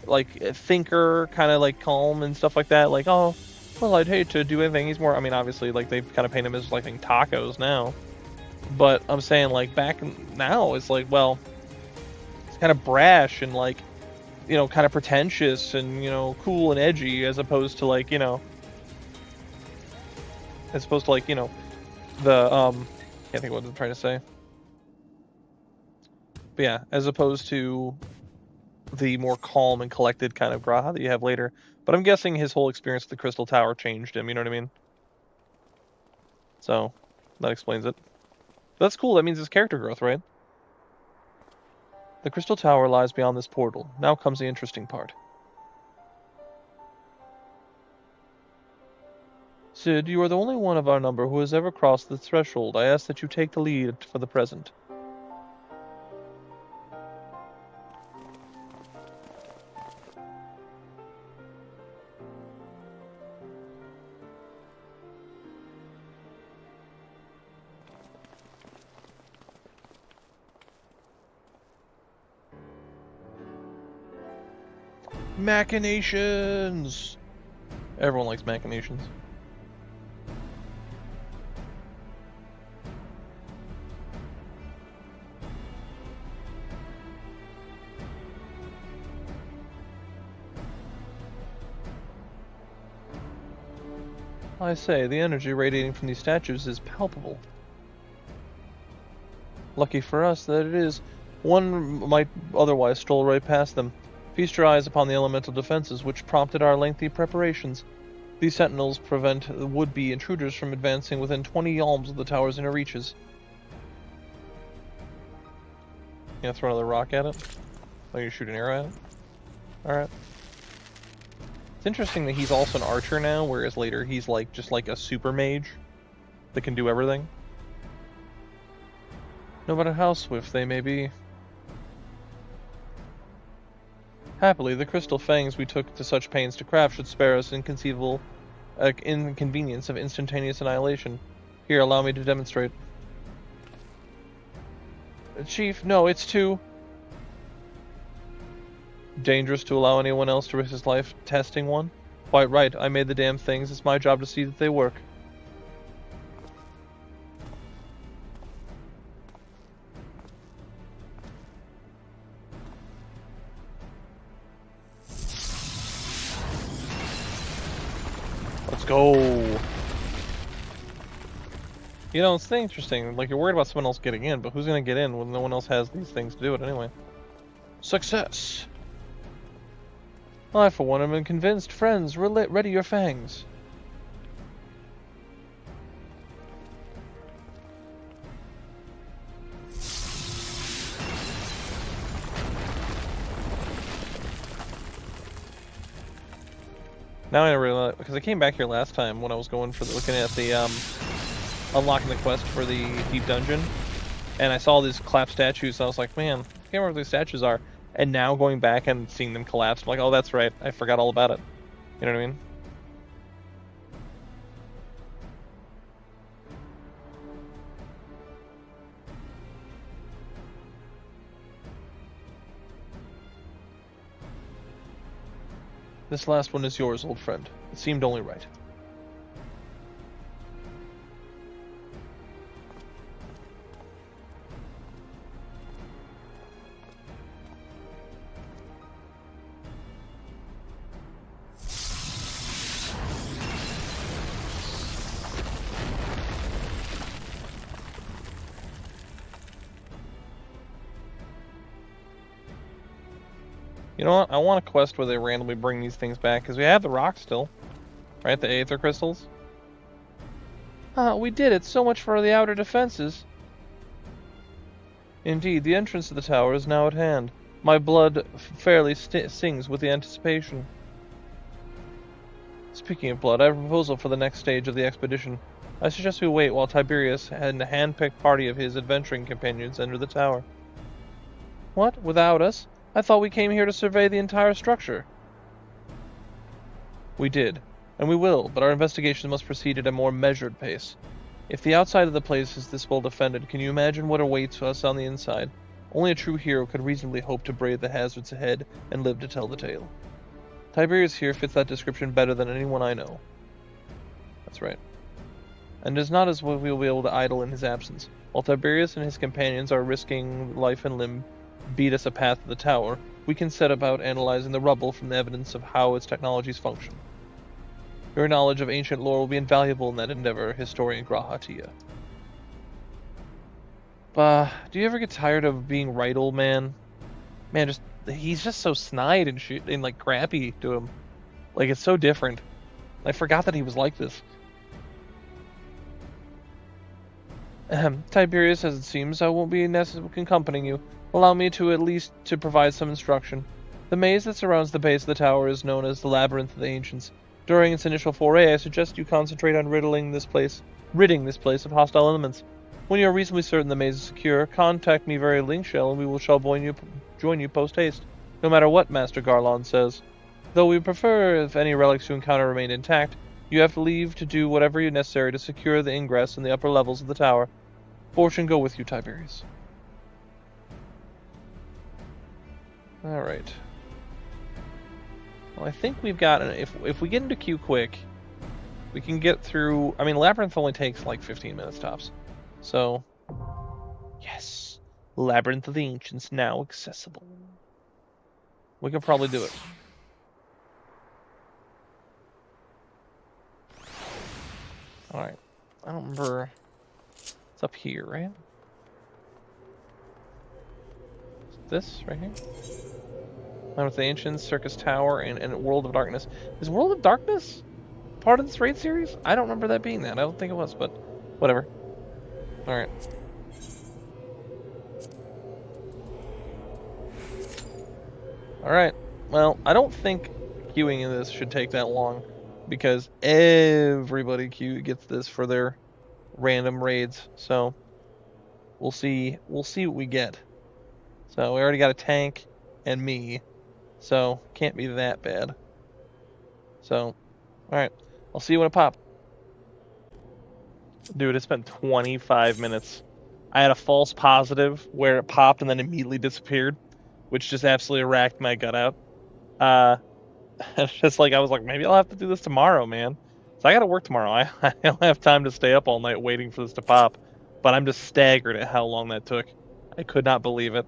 Like, a thinker, kind of like calm and stuff like that, like, oh, well, I'd hate to do anything. He's more, I mean, obviously, like, they kind of paint him as, like, tacos now. But I'm saying, like, back now, it's like, well, it's kind of brash and, like, you know, kind of pretentious and, you know, cool and edgy, as opposed to, like, you know, the, can't think of what I'm trying to say. But yeah, as opposed to the more calm and collected kind of Graha that you have later. But I'm guessing his whole experience with the Crystal Tower changed him, you know what I mean? So, that explains it. But that's cool, that means his character growth, right? The Crystal Tower lies beyond this portal. Now comes the interesting part. Sid, you are the only one of our number who has ever crossed the threshold. I ask that you take the lead for the present. Machinations! Everyone likes machinations. I say, the energy radiating from these statues is palpable. Lucky for us that it is. One might otherwise stroll right past them. Feast your eyes upon the elemental defenses which prompted our lengthy preparations. These sentinels prevent would-be intruders from advancing within 20 yalms of the tower's inner reaches. You gonna throw another rock at it? Or you shoot an arrow at it? Alright. It's interesting that he's also an archer now, whereas later he's like just like a super mage that can do everything. No matter how swift they may be. Happily, the crystal fangs we took to such pains to craft should spare us inconceivable inconvenience of instantaneous annihilation. Here, allow me to demonstrate. Chief, no, it's too dangerous to allow anyone else to risk his life testing one? Quite right, I made the damn things. It's my job to see that they work. Let's go. You know, it's interesting. Like, you're worried about someone else getting in, but who's gonna get in when no one else has these things to do it anyway? Success! I, for one, am convinced. Friends, ready your fangs. Now I realize, because I came back here last time when I was going for looking at the unlocking the quest for the deep dungeon, and I saw these collapsed statues. And I was like, man, I can't remember what these statues are. And now going back and seeing them collapse, I'm like, oh, that's right, I forgot all about it. You know what I mean? This last one is yours, old friend. It seemed only right. You know what? I want a quest where they randomly bring these things back, because we have the rocks still. Right? The aether crystals. We did it. So much for the outer defenses. Indeed, the entrance to the tower is now at hand. My blood fairly sings with the anticipation. Speaking of blood, I have a proposal for the next stage of the expedition. I suggest we wait while Tiberius and a hand-picked party of his adventuring companions enter the tower. What? Without us? I thought we came here to survey the entire structure. We did, and we will, but our investigation must proceed at a more measured pace. If the outside of the place is this well defended, can you imagine what awaits us on the inside? Only a true hero could reasonably hope to brave the hazards ahead and live to tell the tale. Tiberius here fits that description better than anyone I know. That's right. And it is not as if we will be able to idle in his absence. While Tiberius and his companions are risking life and limb beat us a path to the tower, we can set about analyzing the rubble from the evidence of how its technologies function. Your knowledge of ancient lore will be invaluable in that endeavor, historian Graha-Tia. Do you ever get tired of being right, old man? Man, he's just so snide and shit and like crappy to him. Like, it's so different. I forgot that he was like this. Tiberius, as it seems, I won't be accompanying you. Allow me to at least to provide some instruction. The maze that surrounds the base of the tower is known as the Labyrinth of the Ancients. During its initial foray, I suggest you concentrate on ridding this place of hostile elements. When you are reasonably certain the maze is secure, contact me via link shell and we shall join you post-haste, no matter what Master Garlon says. Though we prefer if any relics you encounter remain intact, you have to leave to do whatever is necessary to secure the ingress in the upper levels of the tower. Fortune go with you, Tiberius. Alright. Well, I think we've got... If we get into queue quick, we can get through... I mean, Labyrinth only takes like 15 minutes tops. So, yes. Labyrinth of the Ancients now accessible. We can probably do it. Alright. I don't remember... It's up here, right? This right here? Labyrinth of the Ancients, Circus Tower, and World of Darkness. Is World of Darkness part of this raid series? I don't remember that being that. I don't think it was, but whatever. Alright. Alright. Well, I don't think queuing in this should take that long, because everybody gets this for their random raids. So we'll see what we get. So we already got a tank and me, so can't be that bad. So alright, I'll see you when it pops. Dude, it's been 25 minutes. I had a false positive where it popped and then immediately disappeared, which just absolutely racked my gut out. It's just like, I was like, maybe I'll have to do this tomorrow, man. So I gotta work tomorrow. I don't have time to stay up all night waiting for this to pop. But I'm just staggered at how long that took. I could not believe it.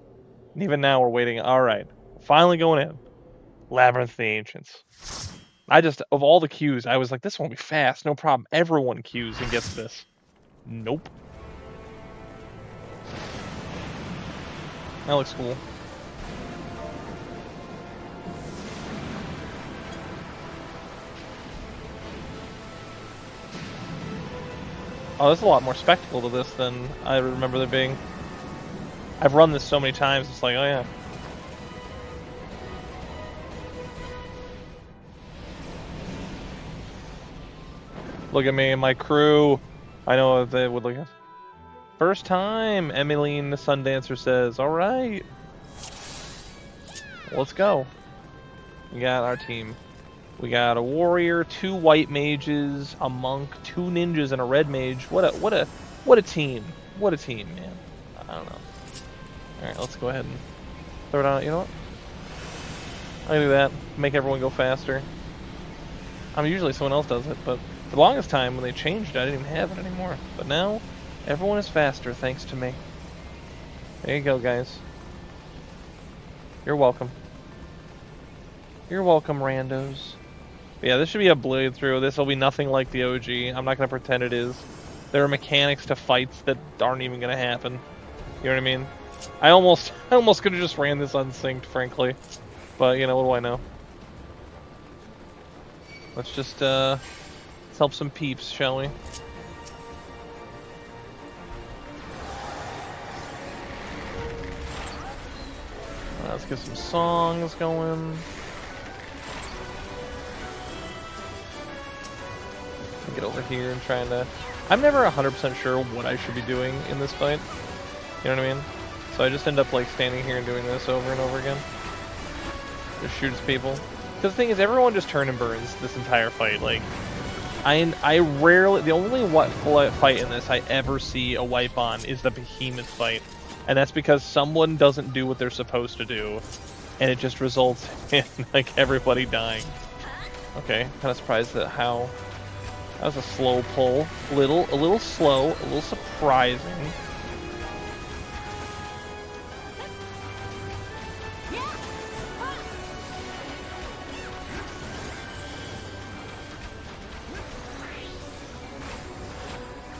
And even now we're waiting. Alright, finally going in. Labyrinth of the Ancients. Of all the queues, I was like, this won't be fast, no problem. Everyone queues and gets this. Nope. That looks cool. Oh, there's a lot more spectacle to this than I remember there being. I've run this so many times, it's like, oh yeah. Look at me and my crew. I know what they would look at. First time, Emmeline the Sundancer says. Alright. Let's go. We got our team. We got a warrior, 2 white mages, a monk, 2 ninjas, and a red mage. What a team. What a team, man. I don't know. Alright, let's go ahead and throw it out. You know what? I do that. Make everyone go faster. I mean, usually someone else does it, but for the longest time when they changed it, I didn't even have it anymore. But now, everyone is faster thanks to me. There you go, guys. You're welcome. You're welcome, randos. But yeah, this should be a blade through. This will be nothing like the OG. I'm not going to pretend it is. There are mechanics to fights that aren't even going to happen. You know what I mean? I almost could have just ran this unsynced, frankly. But, you know, what do I know? Let's just, let's help some peeps, shall we? Let's get some songs going. Get over here and trying to... I'm never 100% sure what I should be doing in this fight. You know what I mean? So I just end up like standing here and doing this over and over again. Just shoots people. Because the thing is, everyone just turn and burns this entire fight. Like, I rarely... The only fight in this I ever see a wipe on is the behemoth fight. And that's because someone doesn't do what they're supposed to do. And it just results in, like, everybody dying. Okay, kind of surprised at how... That was a slow pull. A little slow, a little surprising.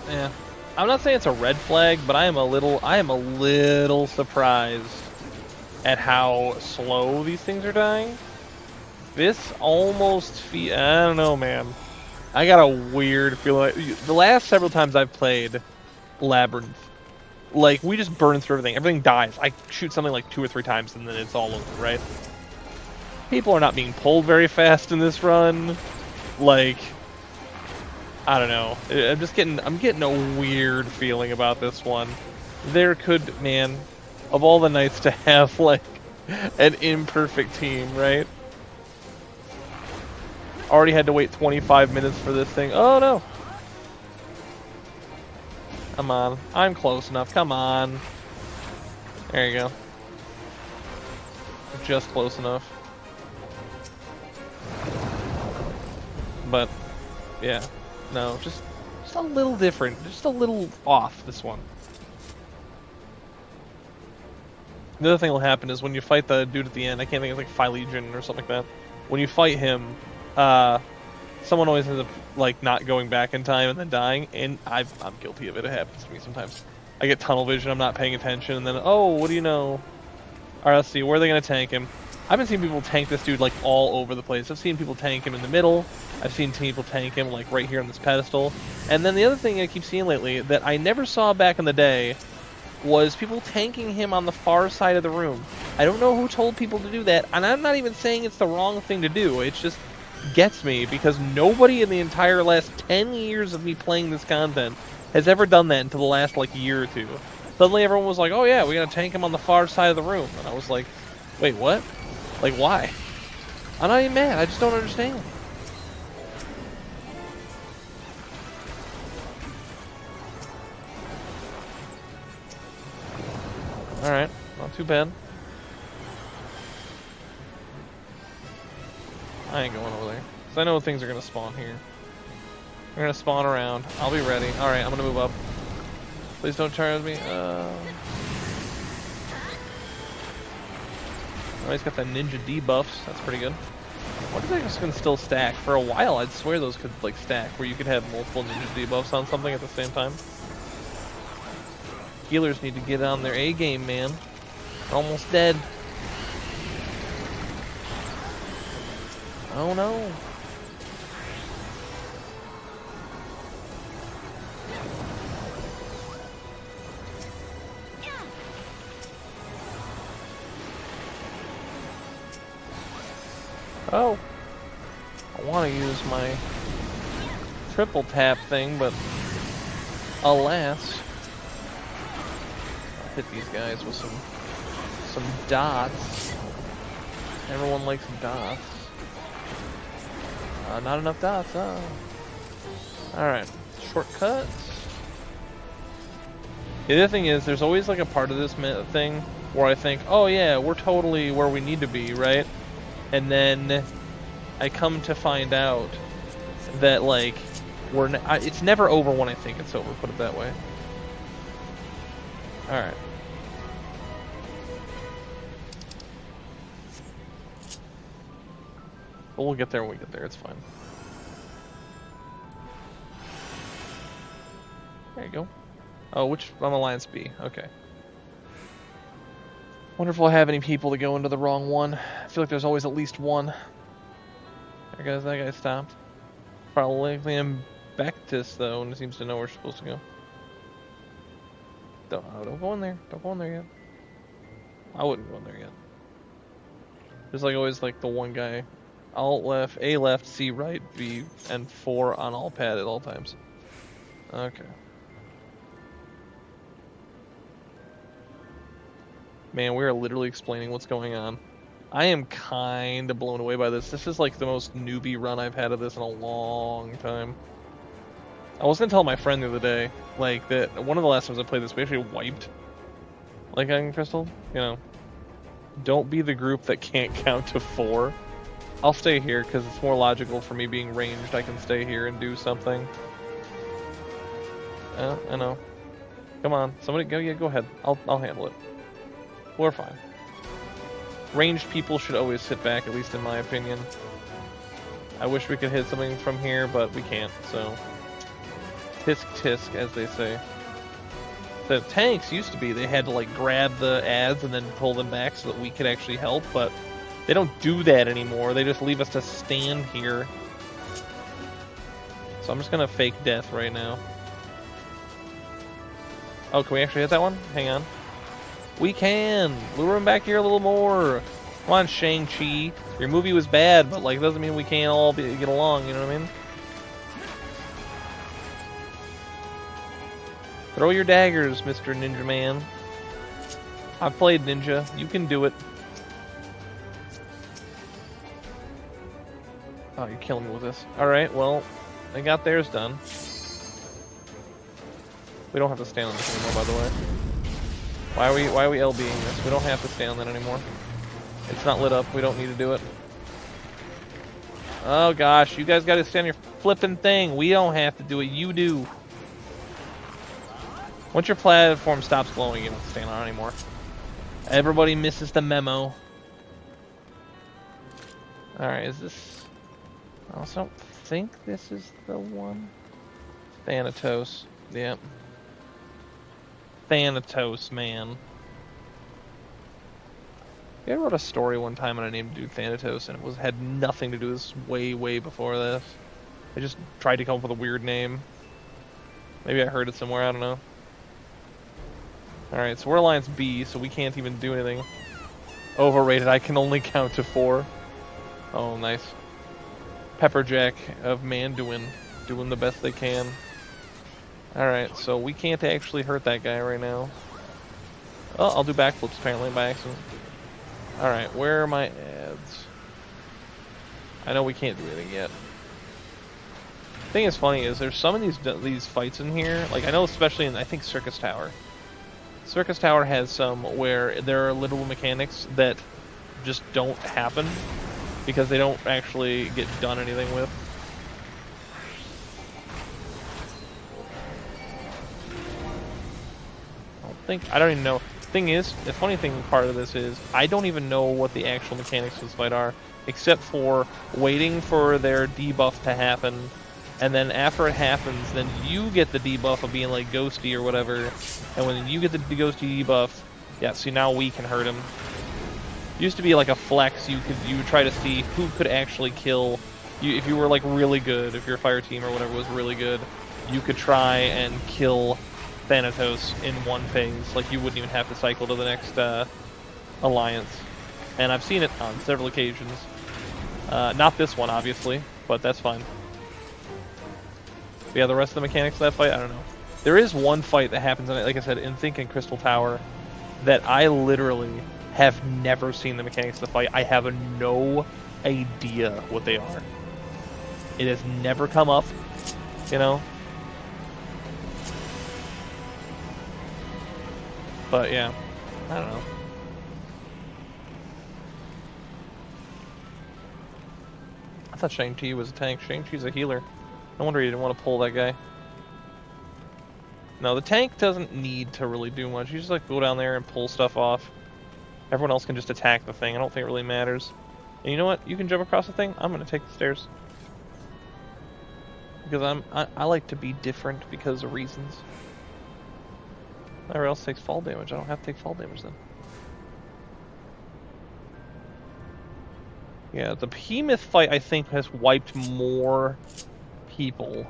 Yeah. I'm not saying it's a red flag, but I am a little surprised at how slow these things are dying. This almost I don't know, man. I got a weird feeling. The last several times I've played Labyrinth, like, we just burn through everything. Everything dies. I shoot something like 2 or 3 times and then it's all over, right? People are not being pulled very fast in this run. Like, I don't know. I'm getting a weird feeling about this one. There could, man, of all the nights to have, like, an imperfect team, right? Already had to wait 25 minutes for this thing. Oh, no. Come on. I'm close enough. Come on. There you go. Just close enough. But, yeah. No, just a little different. Just a little off, this one. The other thing that will happen is when you fight the dude at the end, I can't think, it's like Phyllegion or something like that. When you fight him, someone always ends up, like, not going back in time and then dying, and I'm guilty of it. It happens to me sometimes. I get tunnel vision, I'm not paying attention, and then, oh, what do you know? Alright, let's see, where are they going to tank him? I've been seeing people tank this dude, like, all over the place. I've seen people tank him in the middle. I've seen people tank him, like, right here on this pedestal. And then the other thing I keep seeing lately that I never saw back in the day was people tanking him on the far side of the room. I don't know who told people to do that, and I'm not even saying it's the wrong thing to do. It just gets me, because nobody in the entire last 10 years of me playing this content has ever done that until the last, like, year or two. Suddenly everyone was like, oh yeah, we gotta tank him on the far side of the room. And I was like, wait, what? Like, why? I'm not even mad, I just don't understand. Alright, not too bad. I ain't going over there. Because I know things are going to spawn here. They're going to spawn around. I'll be ready. Alright, I'm going to move up. Please don't charge me. Oh, he's got the ninja debuffs. That's pretty good. What is that just going to still stack? For a while, I'd swear those could, like, stack, where you could have multiple ninja debuffs on something at the same time. Healers need to get on their A game, man. They're almost dead. Oh no. Oh. I want to use my triple tap thing, but alas. Hit these guys with some dots. Everyone likes dots. Not enough dots, huh? Alright, shortcuts. The other thing is, there's always like a part of this thing where I think, oh yeah, we're totally where we need to be, right? And then I come to find out that, like, it's never over when I think it's over, put it that way. Alright. But we'll get there when we get there, it's fine. There you go. Oh, I'm Alliance B, okay. Wonder if we'll have any people to go into the wrong one. I feel like there's always at least one. There goes that guy stopped. Probably Embectus though, and it seems to know where we're supposed to go. Don't go in there. Don't go in there yet. I wouldn't go in there yet. There's like always like the one guy. Alt left, A left, C right, B, and 4 on all pad at all times. Okay. Man, we are literally explaining what's going on. I am kind of blown away by this. This is like the most newbie run I've had of this in a long time. I was gonna tell my friend the other day, like, that one of the last times I played this, we actually wiped. Like on Crystal, you know. Don't be the group that can't count to 4. I'll stay here because it's more logical for me being ranged. I can stay here and do something. I know. Come on, somebody go. Yeah, go ahead. I'll handle it. We're fine. Ranged people should always sit back, at least in my opinion. I wish we could hit something from here, but we can't. So, tisk tisk, as they say. The tanks used to be they had to like grab the ads and then pull them back so that we could actually help, but they don't do that anymore. They just leave us to stand here. So I'm just gonna fake death right now. Oh, can we actually hit that one? Hang on. We can! Lure him back here a little more. Come on, Shang-Chi. Your movie was bad, but like doesn't mean we can't all get along, you know what I mean? Throw your daggers, Mr. Ninja Man. I've played Ninja. You can do it. Oh, you're killing me with this. Alright, well, they got theirs done. We don't have to stand on this anymore, by the way. Why are we LBing this? We don't have to stay on that anymore. It's not lit up. We don't need to do it. Oh gosh, you guys gotta stand your flipping thing. We don't have to do it. You do. Once your platform stops glowing, you don't stand on it anymore. Everybody misses the memo. Alright, is this... I also don't think this is the one. Thanatos. Yep. Thanatos, man. I wrote a story one time and I named dude Thanatos, and it had nothing to do with this way before this. I just tried to come up with a weird name. Maybe I heard it somewhere, I don't know. Alright, so we're Alliance B, so we can't even do anything. Overrated, I can only count to 4. Oh, nice. Pepperjack of Manduin, doing the best they can. Alright, so we can't actually hurt that guy right now. Oh, I'll do backflips apparently by accident. Alright, where are my ads? I know we can't do anything yet. The thing that's funny is there's some of these fights in here, like I know especially in, I think, Circus Tower. Circus Tower has some where there are literal mechanics that just don't happen because they don't actually get done anything with. I don't even know. Thing is, the funny thing part of this is I don't even know what the actual mechanics of this fight are, except for waiting for their debuff to happen, and then after it happens, then you get the debuff of being like ghosty or whatever, and when you get the ghosty debuff, yeah, see now we can hurt him. Used to be like a flex, you would try to see who could actually kill you if you were like really good, if your fire team or whatever was really good, you could try and kill Thanatos in one phase. Like you wouldn't even have to cycle to the next alliance. And I've seen it on several occasions. Not this one, obviously, but that's fine. But yeah, the rest of the mechanics of that fight, I don't know. There is one fight that happens, like I said, in Crystal Tower, that I literally have never seen the mechanics of the fight. I have no idea what they are. It has never come up, you know? But yeah, I don't know. I thought Shang-Chi was a tank. Shang-Chi's a healer. No wonder you didn't want to pull that guy. No, the tank doesn't need to really do much. You just like go down there and pull stuff off. Everyone else can just attack the thing. I don't think it really matters. And you know what? You can jump across the thing. I'm gonna take the stairs because I like to be different because of reasons. Everyone else takes fall damage. I don't have to take fall damage then. Yeah, the behemoth fight, I think, has wiped more people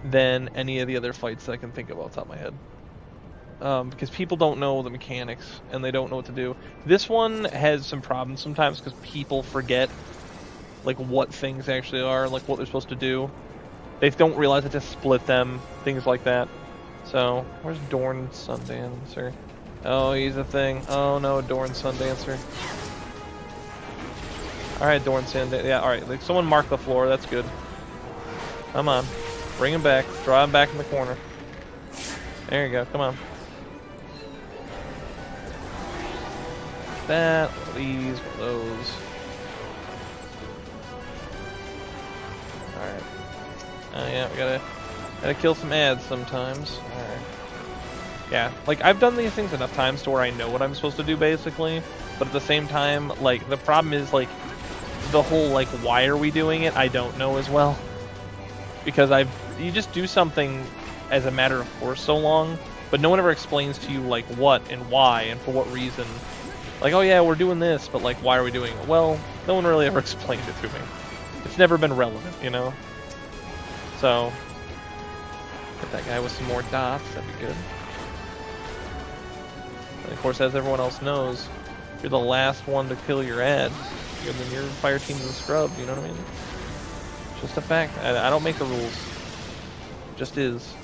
than any of the other fights that I can think of off the top of my head. Because people don't know the mechanics, and they don't know what to do. This one has some problems sometimes, because people forget, like, what things actually are, like, what they're supposed to do. They don't realize it to split them, things like that. So, where's Dorn Sundancer? Oh, he's a thing. Oh no, Dorn Sundancer. Alright, Dorn Sundancer. Yeah, alright, like, someone mark the floor, that's good. Come on. Bring him back. Draw him back in the corner. There you go, come on. That, these, those. Alright. Oh yeah, we gotta kill some ads sometimes. Alright. Yeah, like, I've done these things enough times to where I know what I'm supposed to do, basically. But at the same time, like, the problem is, like, the whole, like, why are we doing it, I don't know as well. Because you just do something as a matter of course so long, but no one ever explains to you, like, what and why and for what reason. Like, oh yeah, we're doing this, but, like, why are we doing it? Well, no one really ever explained it to me. It's never been relevant, you know? So, get that guy with some more dots, that'd be good. And of course, as everyone else knows, you're the last one to kill your ads. Then your fire team's a scrub, you know what I mean? Just a fact. I don't make the rules. It just is.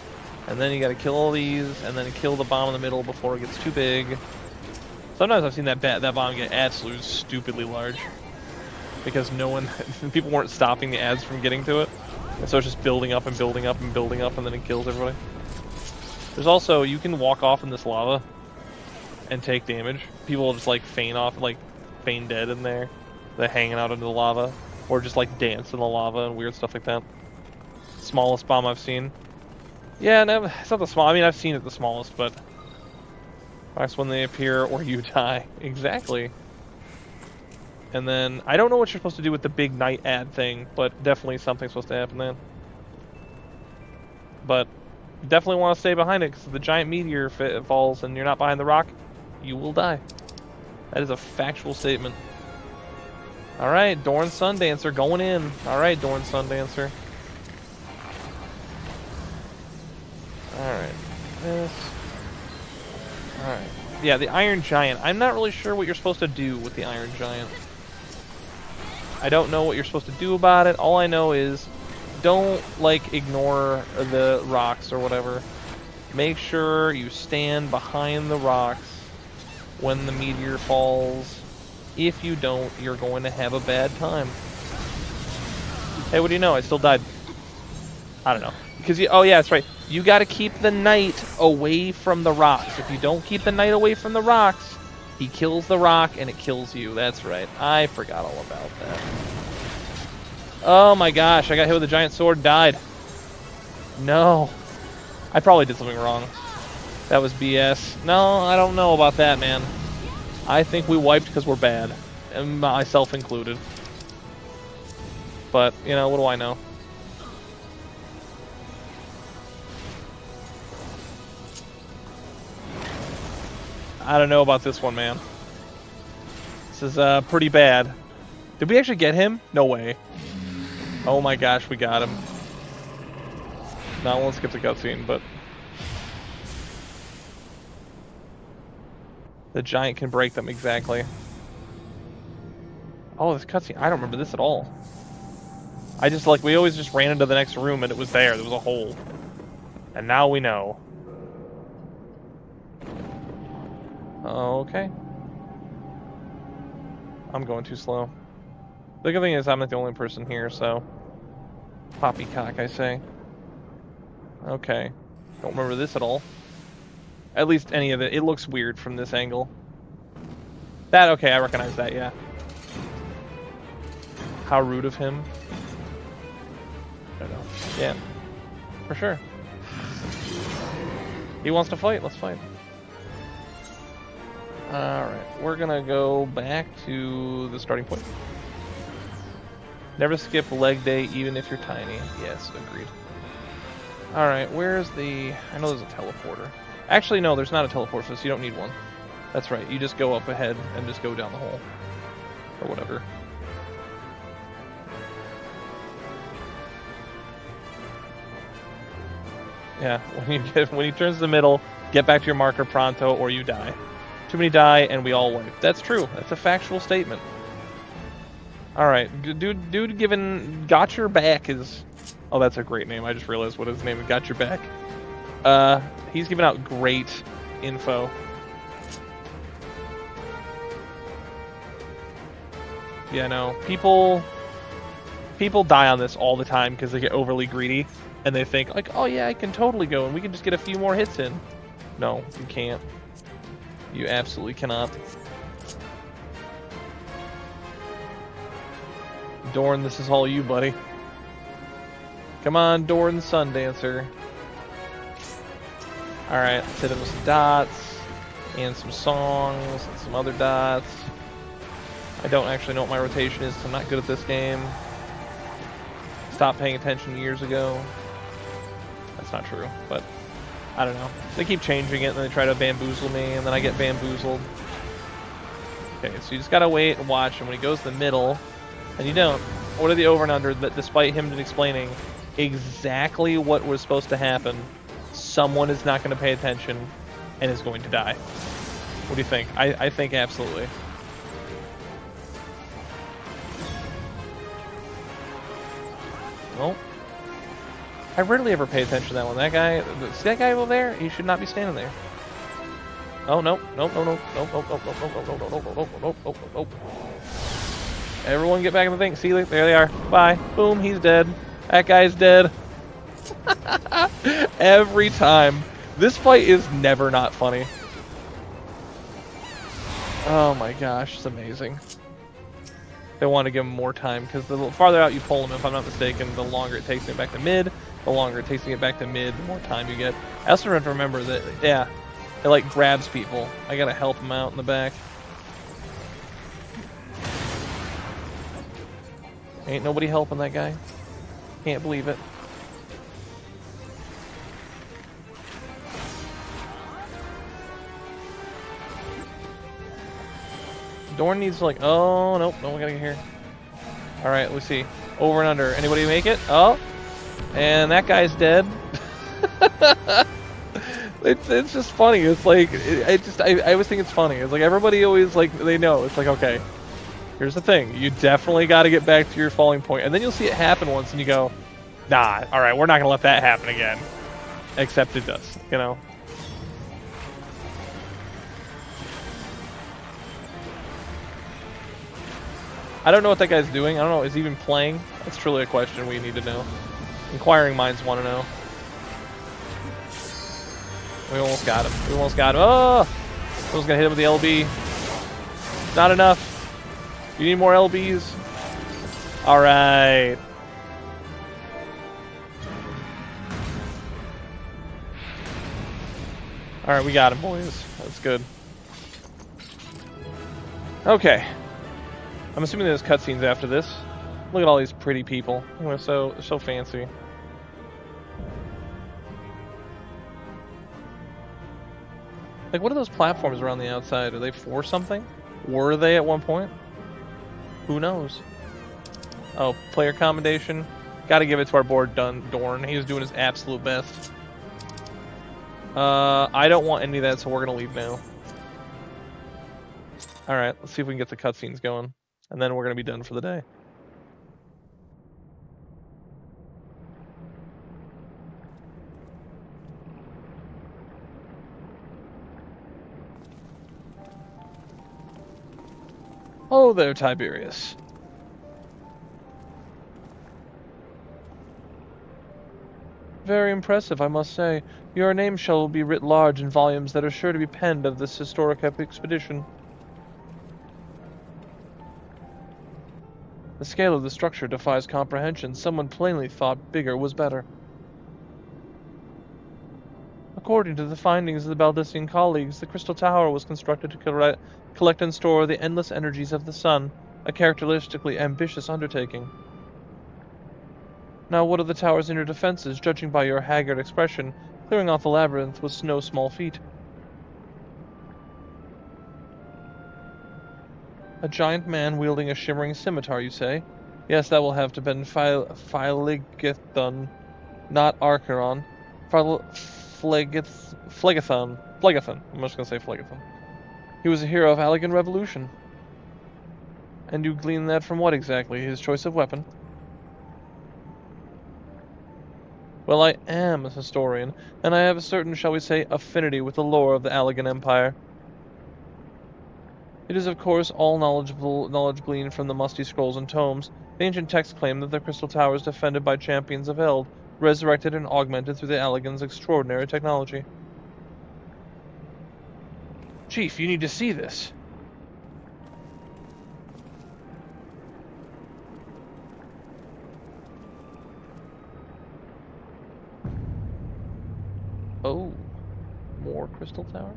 And then you gotta kill all these, and then kill the bomb in the middle before it gets too big. Sometimes I've seen that bomb get absolutely stupidly large. Because people weren't stopping the ads from getting to it. And so it's just building up and building up and building up, and then it kills everybody. There's also, you can walk off in this lava and take damage. People will just, like, feign dead in there. They're hanging out under the lava. Or just, like, dance in the lava and weird stuff like that. Smallest bomb I've seen. Yeah, no, it's not the small. I mean, I've seen it the smallest, but that's when they appear or you die. Exactly. And then, I don't know what you're supposed to do with the big night ad thing, but definitely something's supposed to happen then. But, you definitely want to stay behind it, because if the giant meteor falls and you're not behind the rock, you will die. That is a factual statement. Alright, Dorn Sundancer going in. Alright, Dorn Sundancer. Alright. This. Alright. Yeah, the Iron Giant. I'm not really sure what you're supposed to do with the Iron Giant. I don't know what you're supposed to do about it. All I know is, don't, like, ignore the rocks or whatever. Make sure you stand behind the rocks when the meteor falls. If you don't, you're going to have a bad time. Hey, what do you know? I still died. I don't know. Because oh yeah, that's right. You got to keep the knight away from the rocks. If you don't keep the knight away from the rocks, he kills the rock and it kills you. That's right. I forgot all about that. Oh my gosh, I got hit with a giant sword and died. No. I probably did something wrong. That was BS. No, I don't know about that, man. I think we wiped because we're bad. And myself included. But, you know, what do I know? I don't know about this one, man. This is pretty bad. Did we actually get him? No way. Oh my gosh, we got him. Now I won't skip the cutscene, but the giant can break them, exactly. Oh, this cutscene. I don't remember this at all. I just, like, we always just ran into the next room and it was there. There was a hole. And now we know. Okay. I'm going too slow. The good thing is I'm not the only person here, so poppycock, I say. Okay. Don't remember this at all. At least any of it. It looks weird from this angle. That, okay, I recognize that, yeah. How rude of him. I don't know. Yeah. For sure. He wants to fight, let's fight. Alright, we're gonna go back to the starting point. Never skip leg day, even if you're tiny. Yes, agreed. Alright, where's the... I know there's a teleporter. Actually, no, there's not a teleporter for this. You don't need one. That's right, you just go up ahead and just go down the hole. Or whatever. Yeah, when he turns the middle, get back to your marker pronto or you die. Too many die and we all wipe. That's true. That's a factual statement. Alright, dude given Got Your Back is... Oh, that's a great name. I just realized what his name is. Got Your Back. He's giving out great info. Yeah, no. People die on this all the time because they get overly greedy. And they think, like, oh yeah, I can totally go and we can just get a few more hits in. No, you can't. You absolutely cannot. Dorn, this is all you, buddy. Come on, Dorn Sundancer. Alright, let's hit him with some dots. And some songs, and some other dots. I don't actually know what my rotation is, so I'm not good at this game. Stopped paying attention years ago. That's not true, but I don't know. They keep changing it, and then they try to bamboozle me, and then I get bamboozled. Okay, so you just gotta wait and watch, and when he goes to the middle, and you don't, what are the over and under that despite him explaining exactly what was supposed to happen, someone is not going to pay attention and is going to die? What do you think? I think absolutely. Well, I rarely ever pay attention to that one. That guy, see that guy over there? He should not be standing there. Oh, no, no, no, no, no, no, no, no, no, no, no, no, no, no, no, no. Everyone get back in the thing. See, there they are. Bye. Boom, he's dead. That guy's dead. Every time. This fight is never not funny. Oh my gosh, it's amazing. They want to give him more time, because the farther out you pull him, if I'm not mistaken, the longer it takes to get back to mid. The longer it takes to get back to mid, the more time you get. I also have to remember that, yeah, it like grabs people. I gotta help him out in the back. Ain't nobody helping that guy. Can't believe it. Dorn needs to like, oh, nope, no, we gotta get here. Alright, let's see. Over and under. Anybody make it? Oh. And that guy's dead. It's just funny. It's like, I always think it's funny. It's like everybody always like, they know. It's like, okay. Here's the thing, you definitely got to get back to your falling point, and then you'll see it happen once, and you go, nah, all right, we're not gonna let that happen again. Except it does, you know. I don't know what that guy's doing. I don't know, is he even playing? That's truly a question we need to know. Inquiring minds want to know. We almost got him. We almost got him. Oh! I was gonna hit him with the LB. Not enough. You need more LBs? Alright. Alright, we got him, boys. That's good. Okay. I'm assuming there's cutscenes after this. Look at all these pretty people. They're so fancy. Like, what are those platforms around the outside? Are they for something? Were they at one point? Who knows? Oh, player commendation. Gotta give it to our board Dorn. He was doing his absolute best. I don't want any of that, so we're gonna leave now. Alright, let's see if we can get the cutscenes going. And then we're gonna be done for the day. Oh there, Tiberius. Very impressive, I must say. Your name shall be writ large in volumes that are sure to be penned of this historic expedition. The scale of the structure defies comprehension. Someone plainly thought bigger was better. According to the findings of the Baldician colleagues, the Crystal Tower was constructed to collect and store the endless energies of the sun, a characteristically ambitious undertaking. Now what are the tower's inner defenses? Judging by your haggard expression, clearing off the labyrinth was no small feat. A giant man wielding a shimmering scimitar, you say? Yes, that will have to have been Philogethon, not Archeron. Phlegathon. I'm just gonna say Phlegathon. He was a hero of Allegan Revolution. And you glean that from what exactly? His choice of weapon? Well, I am a historian, and I have a certain, shall we say, affinity with the lore of the Allegan Empire. It is, of course, all knowledge gleaned from the musty scrolls and tomes. The ancient texts claim that the Crystal Tower is defended by champions of Eld, resurrected and augmented through the Allegans' extraordinary technology. Chief, you need to see this. Oh, more Crystal Tower?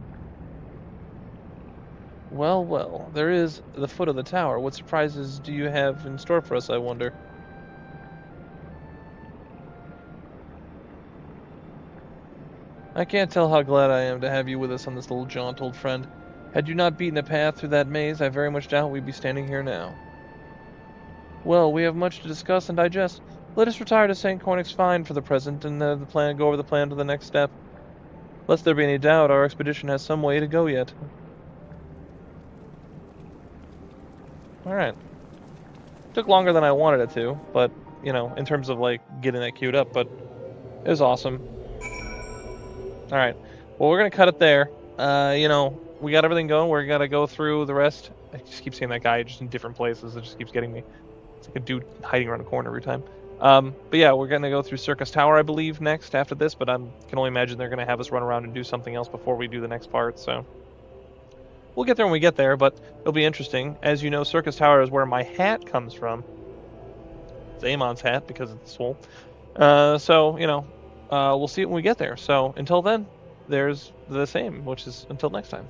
Well, well, there is the foot of the tower. What surprises do you have in store for us, I wonder? I can't tell how glad I am to have you with us on this little jaunt, old friend. Had you not beaten a path through that maze, I very much doubt we'd be standing here now. Well, we have much to discuss and digest. Let us retire to St. Cornic's Fine for the present and go over the plan to the next step. Lest there be any doubt, our expedition has some way to go yet. Alright. Took longer than I wanted it to, but, you know, in terms of, like, getting that queued up, but it was awesome. Alright. Well, we're gonna cut it there. You know, we got everything going. We're gonna go through the rest. I just keep seeing that guy just in different places. It just keeps getting me. It's like a dude hiding around a corner every time. But yeah, we're gonna go through Circus Tower, I believe, next after this, but I can only imagine they're gonna have us run around and do something else before we do the next part, so... We'll get there when we get there, but it'll be interesting. As you know, Circus Tower is where my hat comes from. It's Amon's hat, because it's swole. So, you know, we'll see it when we get there. So, until then, there's the same, which is until next time.